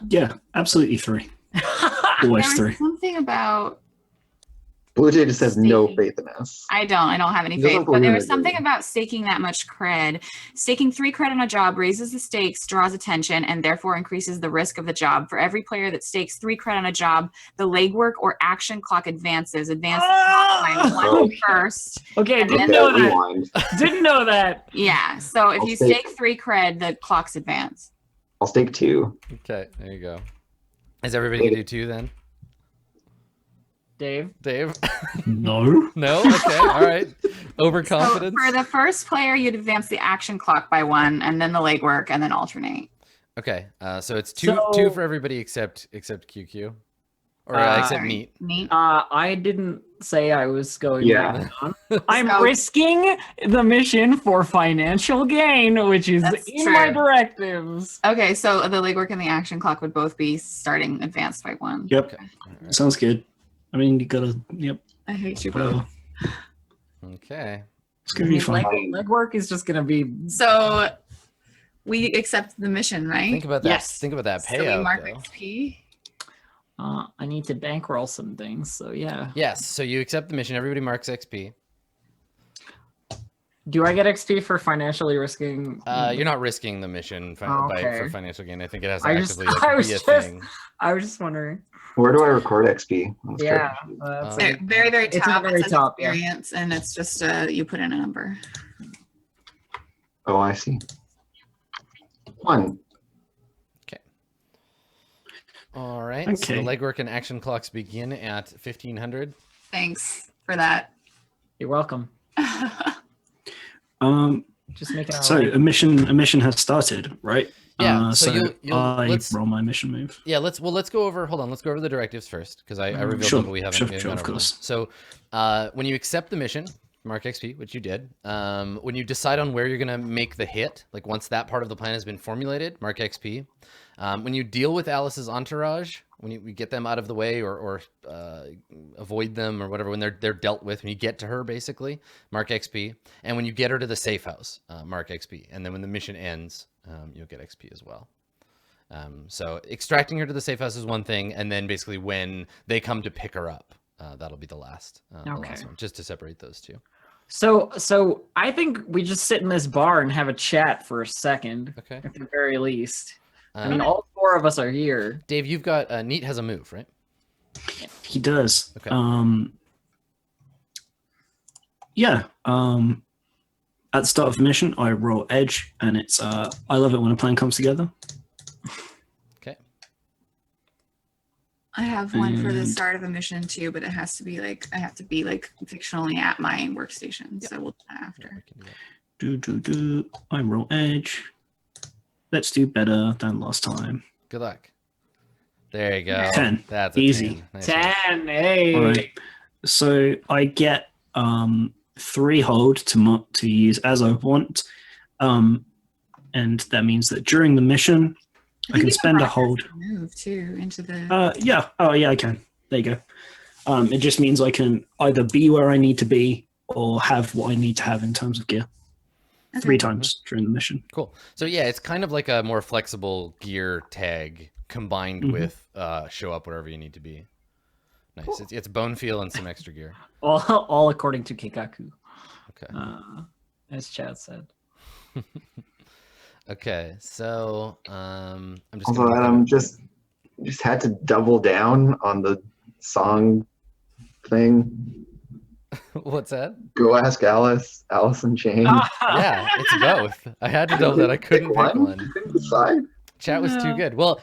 Yeah, absolutely 3. There Always was 3. something about Blue Jay just has no Staking. faith in us. I don't have any He doesn't faith, but there believe was in something it. about staking that much cred. Staking 3 cred on a job raises the stakes, draws attention, and therefore increases the risk of the job. For every player that stakes 3 cred on a job, the legwork or action clock advances. Advance the clock by 1 first. Okay, And didn't then- know that. Rewind. Didn't know that. Yeah. So if I'll you stake- stake 3 cred, the clocks advance. I'll stake 2. Okay, there you go. Is everybody gonna do 2 then? Dave. Dave? No. No? Okay, all right. So Overconfidence? for the first player, you'd advance the action clock by 1, and then the legwork, and then alternate. Okay, so it's two for everybody except QQ. Or except Sorry. Neat. Neat. I didn't say I was going Yeah. down. I'm So- risking the mission for financial gain, which is That's in my true. directives. Okay, so the legwork and the action clock would both be starting advanced by 1. Yep. Okay. All right. Sounds good. I mean, you gotta. Yep. I hate you both. Well, Okay. it's gonna be fun. Legwork is just gonna be. So we accept the mission, right? Think about that. Yes. Think about that So we payout. mark though. XP. I need to bankroll some things, so yeah. Yes. So you accept the mission. Everybody marks XP. Do I get XP for financially risking? You're not risking the mission for Okay. financial gain. I think it has to I just- actively I was be a just- thing. I was just wondering. Where do I record XP? Let's check. Yeah, that's Um, it. Very, very It's at top. the It very says top, yeah. experience, and it's just you put in a number. Oh, I see. 1. All right. So the Okay. legwork and action clocks begin at 1500. Thanks for that. You're welcome. Just making So a mission has started, right? Yeah, so So you'll- I let's- roll my mission move. Yeah, let's go over. Hold on, let's go over the directives first because I revealed Sure, them, but we haven't. sure, we haven't sure, gone of over them. course. So when you accept the mission, mark XP, which you did. When you decide on where you're gonna make the hit, like once that part of the plan has been formulated, mark XP. When you deal with Alice's entourage, when we get them out of the way or avoid them or whatever, when they're dealt with, when you get to her, basically, mark XP. And when you get her to the safe house, mark XP. And then when the mission ends, you'll get XP as well. So extracting her to the safe house is one thing, and then basically when they come to pick her up, that'll be the last one, just to separate those two. So I think we just sit in this bar and have a chat for a second, Okay. at the very least. I mean, Um, all 4 of us are here. Dave, you've got Neat has a move, right? He does. Okay. Yeah. At the start of the mission, I roll edge, and it's I love it when a plan comes together. Okay. I have one for the And- start of a mission too, but it has to be like I have to be like fictionally at my workstation. So we'll do that Yeah, after. we can do that. I roll edge. Let's do better than last time. Good luck. There you go. 10. That's a Easy. 10. Nice one. 10, hey. All right. So I get 3 hold to use as I want, and that means that during the mission, I can spend a hold. Move too into the. Yeah. Oh, yeah, I can. There you go. It just means I can either be where I need to be or have what I need to have in terms of gear. Okay. 3 times during the mission. Cool. So yeah, it's kind of like a more flexible gear tag combined Mhm. with show up wherever you need to be. Nice. It's bone feel and some extra gear. All according to Kikaku, Okay. as Chad said. Okay. So I'm just. Also, gonna look Adam up- just had to double down on the song thing. What's that? Go ask Alice, Alice in Chains. Yeah, it's both. I had to know that I couldn't pick one. Couldn't decide. Chat was too No. good. Well,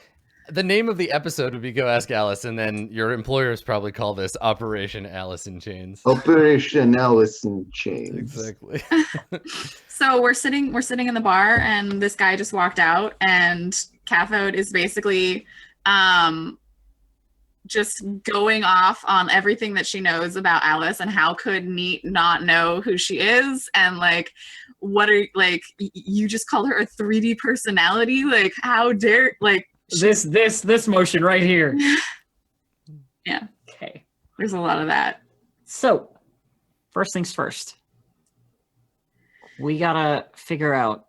the name of the episode would be Go Ask Alice, and then your employers probably call this Operation Alice in Chains. Operation Alice in Chains. Exactly. So we're sitting in the bar, and this guy just walked out, and Cathode is basically just going off on everything that she knows about Alice and how could Neat not know who she is, and like what are like you just called her a 3D personality, like how dare like This motion right here. Yeah, Okay. there's a lot of that. So, first things first. We gotta figure out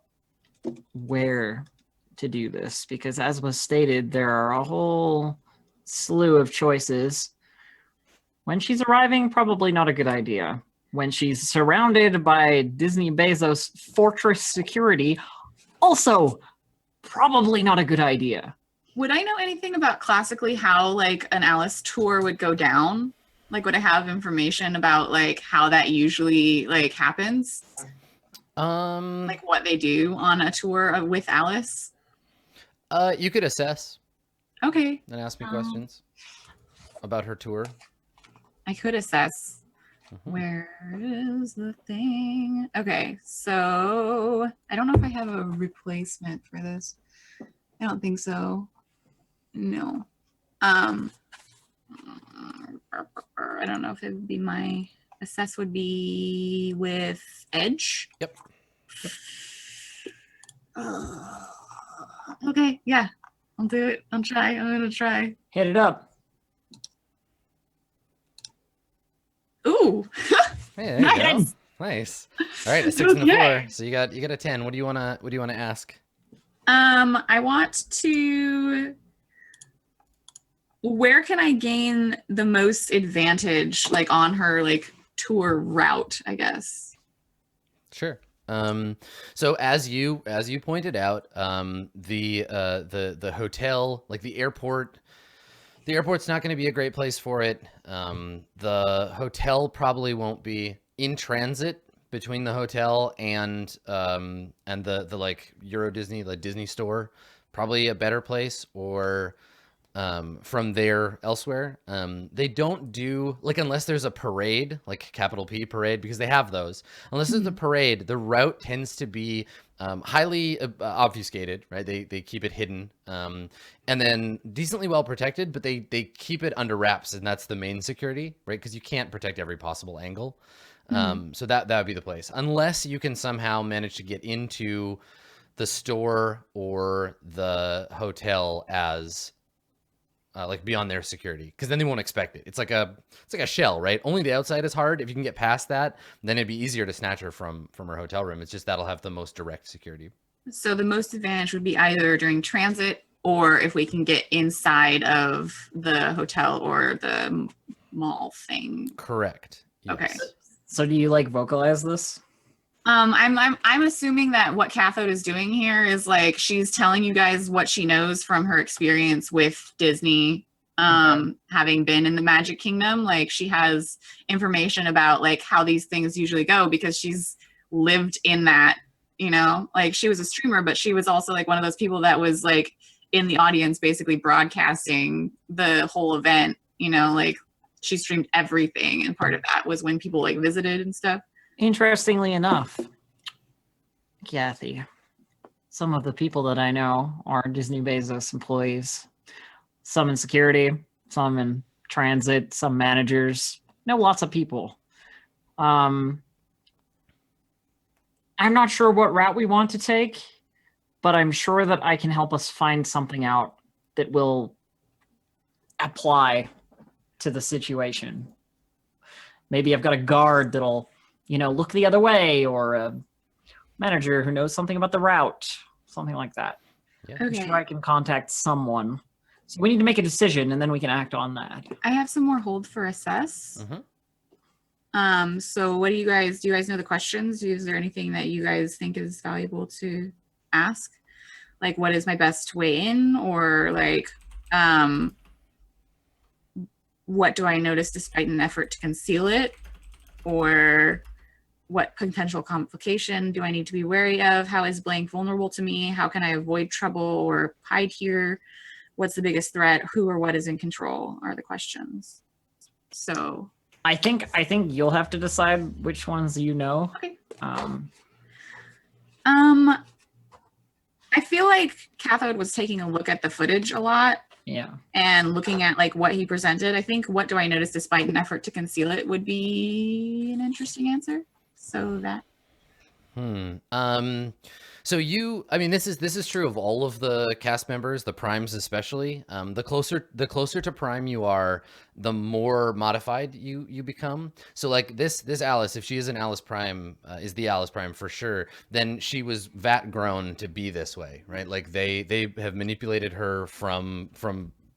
where to do this because, as was stated, there are a whole slew of choices. When she's arriving, probably not a good idea. When she's surrounded by Disney Bezos fortress security, also probably not a good idea. Would I know anything about classically how like an Alice tour would go down? Like, would I have information about like how that usually like happens? Like what they do on a tour with Alice? You could assess Okay, and ask me questions about her tour. I could assess. Mhm. Where is the thing? Okay, so I don't know if I have a replacement for this. I don't think so. No. I don't know if it would be my assess would be with Edge. Yep. Okay, yeah. I'll do it. I'll try. I'm gonna try. Hit it up. Ooh. Hey, there you go. Nice. Nice. All right, a 6 and a Okay. 4. So you got a 10. What do you wanna ask? I want to. Where can I gain the most advantage, like on her like tour route? I guess. Sure. So as you pointed out, the hotel, like the airport's not going to be a great place for it. The hotel probably won't be in transit between the hotel and the like Euro Disney, like Disney store, probably a better place, or from there elsewhere. They don't do, like, unless there's a parade, like capital P parade, because they have those. Unless there's a parade, the route tends to be highly obfuscated, right? They keep it hidden, and then decently well protected, but they keep it under wraps, and that's the main security, right? Because you can't protect every possible angle. So that would be the place, unless you can somehow manage to get into the store or the hotel as like beyond their security, because then they won't expect it. It's like a shell, right? Only the outside is hard. If you can get past that, then it'd be easier to snatch her from her hotel room. It's just that'll have the most direct security. So the most advantage would be either during transit or if we can get inside of the hotel or the mall thing. Correct. Yes. Okay. So do you like vocalize this? I'm assuming that what Cathode is doing here is like she's telling you guys what she knows from her experience with Disney, having been in the Magic Kingdom. Like she has information about like how these things usually go because she's lived in that, you know, like she was a streamer, but she was also like one of those people that was like in the audience basically broadcasting the whole event, you know, like she streamed everything. And part of that was when people like visited and stuff. Interestingly enough, Kathy, some of the people that I know are Disney Bezos employees. Some in security, some in transit, some managers. Know lots of people. I'm not sure what route we want to take, but I'm sure that I can help us find something out that will apply to the situation. Maybe I've got a guard that'll, you know, look the other way, or a manager who knows something about the route, something like that. Yeah. I'm Okay. sure I can contact someone. So we need to make a decision, and then we can act on that. I have some more hold for assess. So what do you guys know the questions? Is there anything that you guys think is valuable to ask? Like, what is my best way in? Or like, what do I notice despite an effort to conceal it? Or what potential complication do I need to be wary of? How is blank vulnerable to me? How can I avoid trouble or hide here? What's the biggest threat? Who or what is in control are the questions. So I think you'll have to decide which ones you know. okay. Um, I feel like Cathode was taking a look at the footage a lot yeah. and looking at like what he presented. I think what do I notice despite an effort to conceal it would be an interesting answer. So that So I mean, this is true of all of the cast members, the primes especially. The closer to prime you are, the more modified you become. So like this Alice, if she is an Alice Prime, is the Alice Prime for sure, then she was vat grown to be this way, right? Like they have manipulated her from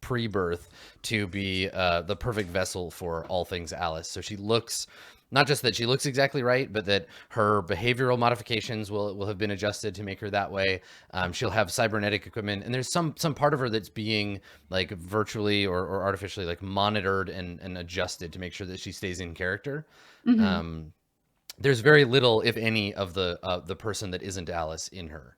pre-birth to be the perfect vessel for all things Alice. So she looks, not just that she looks exactly right, but that her behavioral modifications will have been adjusted to make her that way. She'll have cybernetic equipment, and there's some part of her that's being like virtually or artificially like monitored and adjusted to make sure that she stays in character. There's very little, if any, of the person that isn't Alice in her,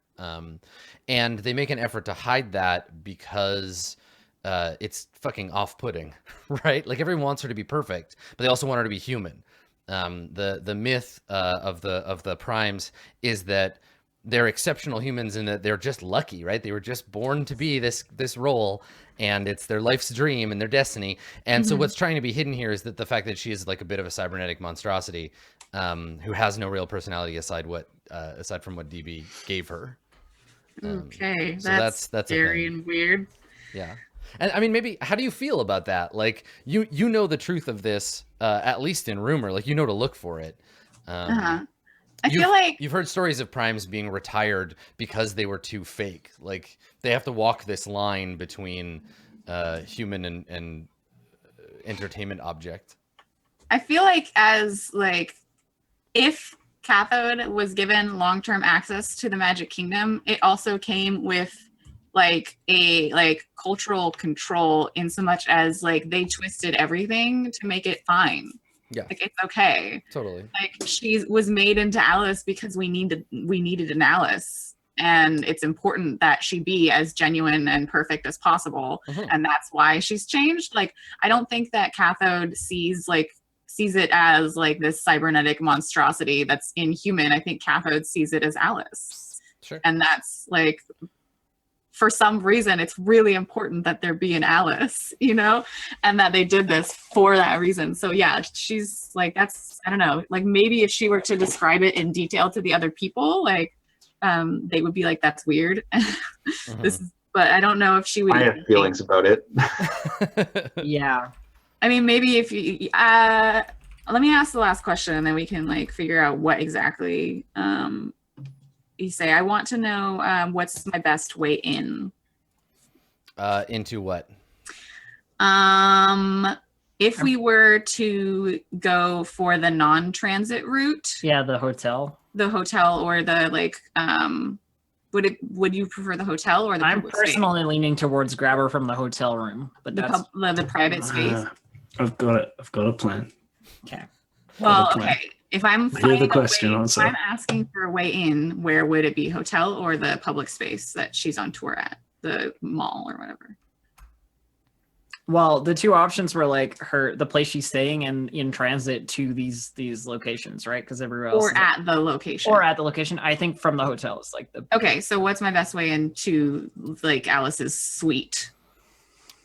and they make an effort to hide that because it's fucking off-putting, right? Like everyone wants her to be perfect, but they also want her to be human. The myth of the primes is that they're exceptional humans and that they're just lucky, right? They were just born to be this role, and it's their life's dream and their destiny. And so what's trying to be hidden here is that the fact that she is like a bit of a cybernetic monstrosity who has no real personality aside from what DB gave her. Okay, so that's a scary thing. and weird. Yeah. And I mean, maybe, how do you feel about that? Like, you know the truth of this, at least in rumor, like, you know to look for it. I feel like you've heard stories of primes being retired because they were too fake. Like, they have to walk this line between human and entertainment object. I feel like if Cathode was given long-term access to the Magic Kingdom, it also came with a cultural control in so much as like they twisted everything to make it fine. Yeah. Like it's okay. Totally. Like she was made into Alice because we needed an Alice. And it's important that she be as genuine and perfect as possible. And that's why she's changed. Like, I don't think that Cathode sees it as like this cybernetic monstrosity that's inhuman. I think Cathode sees it as Alice. Sure. And that's like, for some reason, it's really important that there be an Alice, and that they did this for that reason. So yeah, she's like, that's, I don't know, like maybe if she were to describe it in detail to the other people, like, they would be like, that's weird. But I don't know if she would. I have feelings about it. Yeah. I mean, maybe if you, let me ask the last question and then we can like figure out what exactly, you say. I want to know what's my best way in. Into what? If we were to go for the non-transit route. Yeah, the hotel. The hotel or the like, would you prefer the hotel or the I'm public personally leaning towards grabber from the hotel room, but that's the private space. I've got a plan. okay. Well, okay. If I'm Hear the question also. if I'm asking for a way in, where would it be? Hotel or the public space that she's on tour at, the mall or whatever? Well, the two options were like the place she's staying and in transit to these locations, right? Because everywhere else Or at the location. Or at the location. I think from the hotel is like the Okay, so what's my best way into like Alice's suite?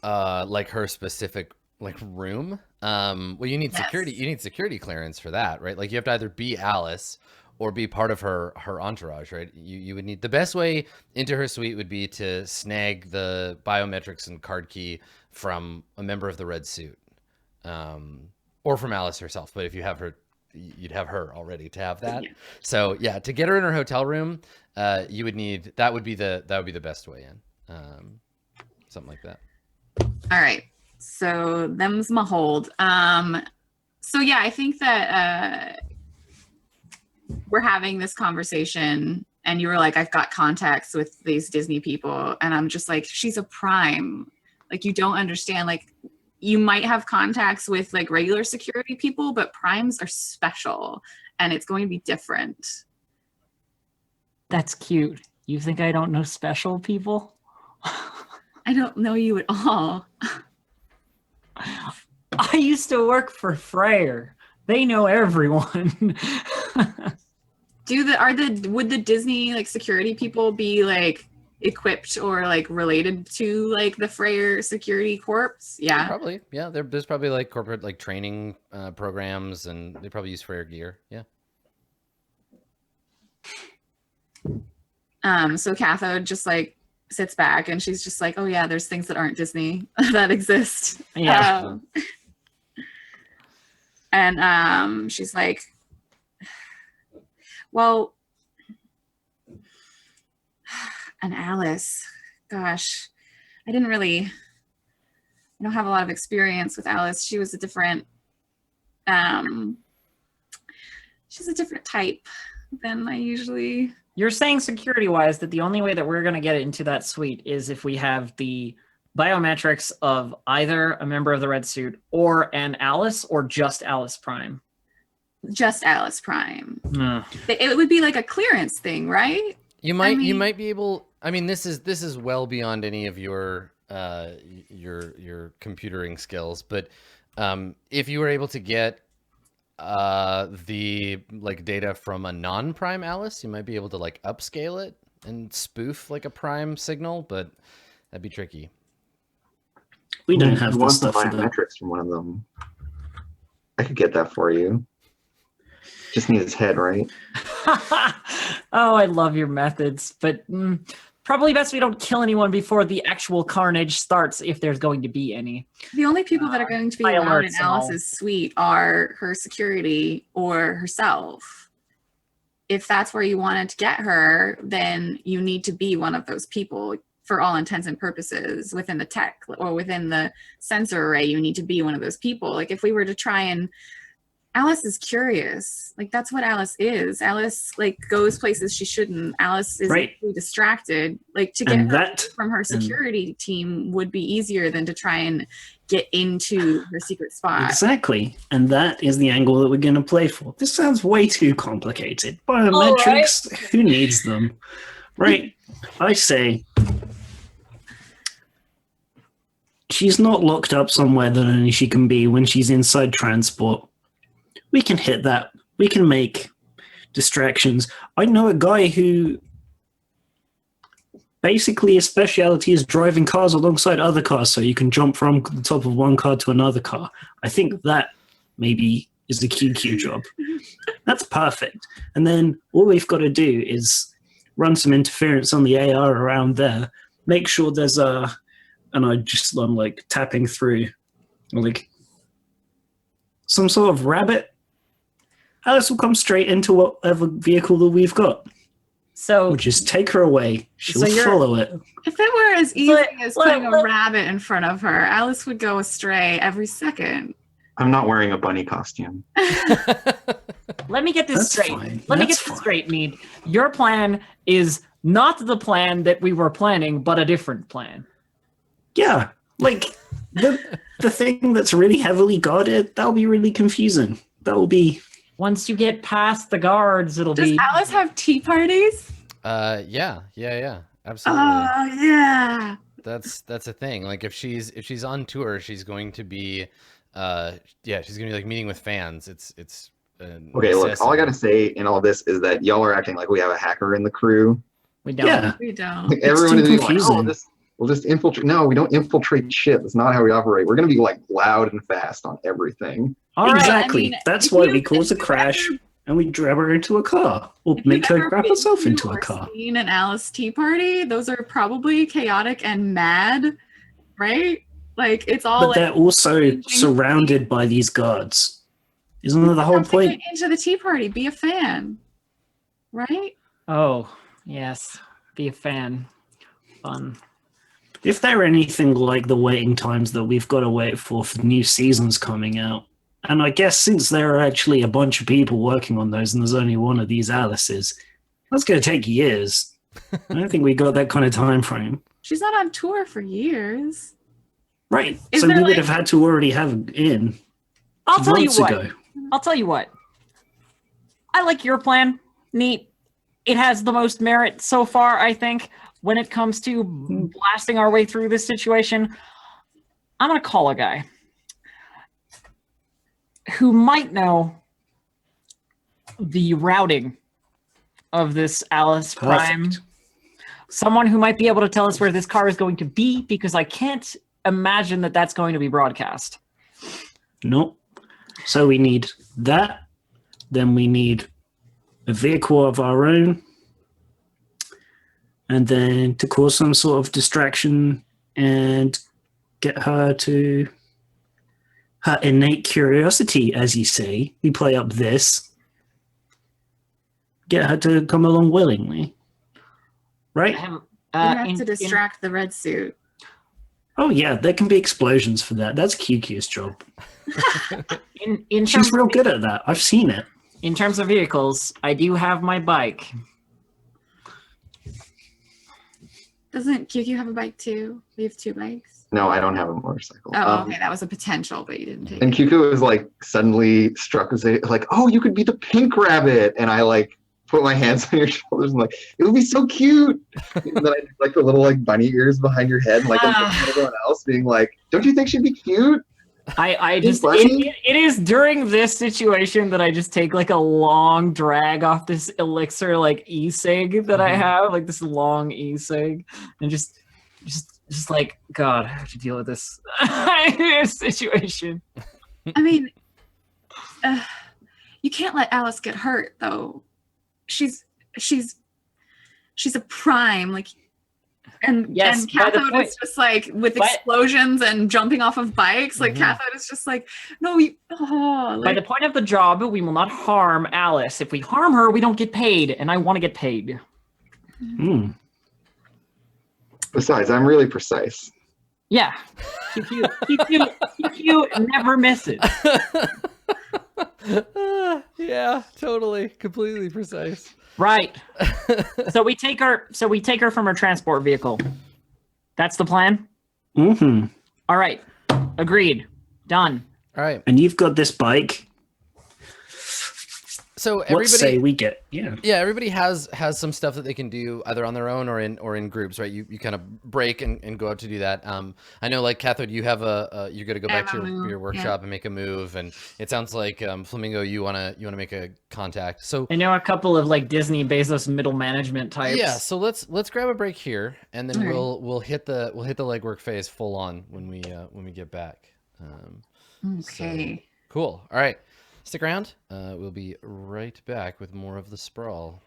Like her specific like room. Well, you need security. Yes. You need security clearance for that, right? Like you have to either be Alice or be part of her entourage, right? You would need, the best way into her suite would be to snag the biometrics and card key from a member of the red suit, or from Alice herself. But if you have her, you'd have her already to have that. Yeah. So yeah, to get her in her hotel room, you would need, that would be the best way in, something like that. All right. So them's my hold. So yeah, I think that we're having this conversation and you were like, I've got contacts with these Disney people. And I'm just like, she's a prime. Like, you don't understand. Like, you might have contacts with like regular security people, but primes are special and it's going to be different. That's cute. You think I don't know special people? I don't know you at all. I used to work for Freyr. They know everyone. Would the Disney like security people be like equipped or like related to like the Freyr Security Corps? Yeah, probably. Yeah, there's probably like corporate like training programs, and they probably use Freyr gear. Yeah. So Cathode just like sits back and she's just like, oh yeah, there's things that aren't Disney that exist. Yeah. And she's like, well, and Alice, gosh, I don't have a lot of experience with Alice. She was a different, she's a different type than I usually. You're saying security-wise that the only way that we're going to get into that suite is if we have the biometrics of either a member of the red suit or an Alice, or just Alice Prime? Just Alice Prime. No. It would be like a clearance thing, right? You might be able. I mean, this is well beyond any of your computering skills, but if you were able to get the like data from a non-prime Alice, you might be able to like upscale it and spoof like a prime signal, but that'd be tricky. We don't have You the want the stuff for that. biometrics from one of them. I could get that for you. Just need his head, right? Oh, I love your methods, but probably best we don't kill anyone before the actual carnage starts, if there's going to be any. The only people that are going to be high allowed in alerts and all. Alice's suite are her security or herself. If that's where you wanted to get her, then you need to be one of those people for all intents and purposes within the tech or within the sensor array. You need to be one of those people. Like if we were to try and Alice is curious. Like that's what Alice is. Alice like goes places she shouldn't. Alice is Right. easily distracted. Like to get And her that from her security team would be easier than to try and get into her secret spot. exactly, and that is the angle that we're going to play for. This sounds way too complicated. Biometrics, who needs them? Right? I say she's not locked up somewhere that only she can be when she's inside transport. We can hit that. We can make distractions. I know a guy who basically his specialty is driving cars alongside other cars so you can jump from the top of one car to another car. I think that maybe is the QQ job. That's perfect. And then all we've got to do is run some interference on the AR around there, make sure there's a, and I'm like tapping through like some sort of rabbit. Alice will come straight into whatever vehicle that we've got. So We'll just take her away. She'll So you're- follow it. If it were as easy as putting a let- rabbit in front of her, Alice would go astray every second. I'm not wearing a bunny costume. let me get this That's straight. fine. Let me That's get this fine. straight, Mead. Your plan is not the plan that we were planning, but a different plan. Yeah, like the thing that's really heavily guarded, that'll be really confusing. That will be Once you get past the guards, it'll Does be. Alice have tea parties? Yeah, absolutely. Oh yeah. That's a thing. Like if she's on tour, she's going to be she's gonna be like meeting with fans. It's Okay, look, all I gotta say in all this is that y'all are acting like we have a hacker in the crew. We don't. yeah. We don't. Like, everyone too is being like, confusing. we'll just infiltrate. No, we don't infiltrate shit. That's not how we operate. We're gonna be like loud and fast on everything. All right. Exactly. I mean, That's if why you- we cause a if you crash ever- and we grab her into a car. Or If make you've her ever grab been herself to into a or car. seen an Alice tea party, those are probably chaotic and mad, right? Like it's all But like they're also changing surrounded by these guards. Isn't that the whole have to get point? into the tea party, be a fan, right? Oh, yes. Be a fan. Fun. If they're anything like the waiting times that we've got to wait for new seasons coming out, and I guess since there are actually a bunch of people working on those and there's only one of these Alices, that's going to take years. I don't think we got that kind of time frame. She's not on tour for years. Right. Is So there, we would like- have had to already have it in I'll tell you months what. ago. I'll tell you what. I like your plan. Neat. It has the most merit so far, I think, when it comes to blasting our way through this situation. I'm going to call a guy who might know the routing of this Alice Prime. Perfect. Someone who might be able to tell us where this car is going to be, because I can't imagine that that's going to be broadcast. Nope. So we need that. Then we need a vehicle of our own. and then to cause some sort of distraction and get her to her innate curiosity, as you say, we play up this. Get her to come along willingly, right? Um, You have to distract the red suit. Oh yeah, there can be explosions for that. That's QQ's job. in She's terms real of, good at that. I've seen it. in terms of vehicles, I do have my bike. Doesn't QQ have a bike too? We have 2 bikes. No, I don't have a motorcycle. Oh, okay. That was a potential, but you didn't take And it. Cuckoo was like suddenly struck as like, oh, you could be the pink rabbit. And I like put my hands on your shoulders and like, it would be so cute. And then I did like the little like bunny ears behind your head and like I'm looking at everyone else being like, don't you think she'd be cute? I He's just blushing? it is during this situation that I just take like a long drag off this elixir like e-cig that I have, like this long e-cig, and just like, God, I have to deal with this situation. I mean, you can't let Alice get hurt though. She's a prime, like, and Yes, by the Cathode point- is just like with but- explosions and jumping off of bikes. Like Cathode is just like, no, By like, the point of the job, we will not harm Alice. If we harm her, we don't get paid, and I want to get paid. Mm. Besides, I'm really precise. Yeah, QQ never misses. Yeah, totally, completely precise. Right. So we take her from her transport vehicle. That's the plan? Mm-hmm. All right. Agreed. Done. All right. And you've got this bike. So What say everybody, we get? Yeah. yeah, everybody has some stuff that they can do either on their own or in groups, right? You kind of break and go out to do that. I know, like Cathode, you have you're gonna go I back to have a move, your workshop and make a move, and it sounds like Flamingo, you wanna make a contact. So I know a couple of like Disney Bezos middle management types. yeah, so let's grab a break here, and then All right. we'll hit the legwork phase full on when we get back. okay. Cool. All right. Stick around. We'll be right back with more of the Sprawl.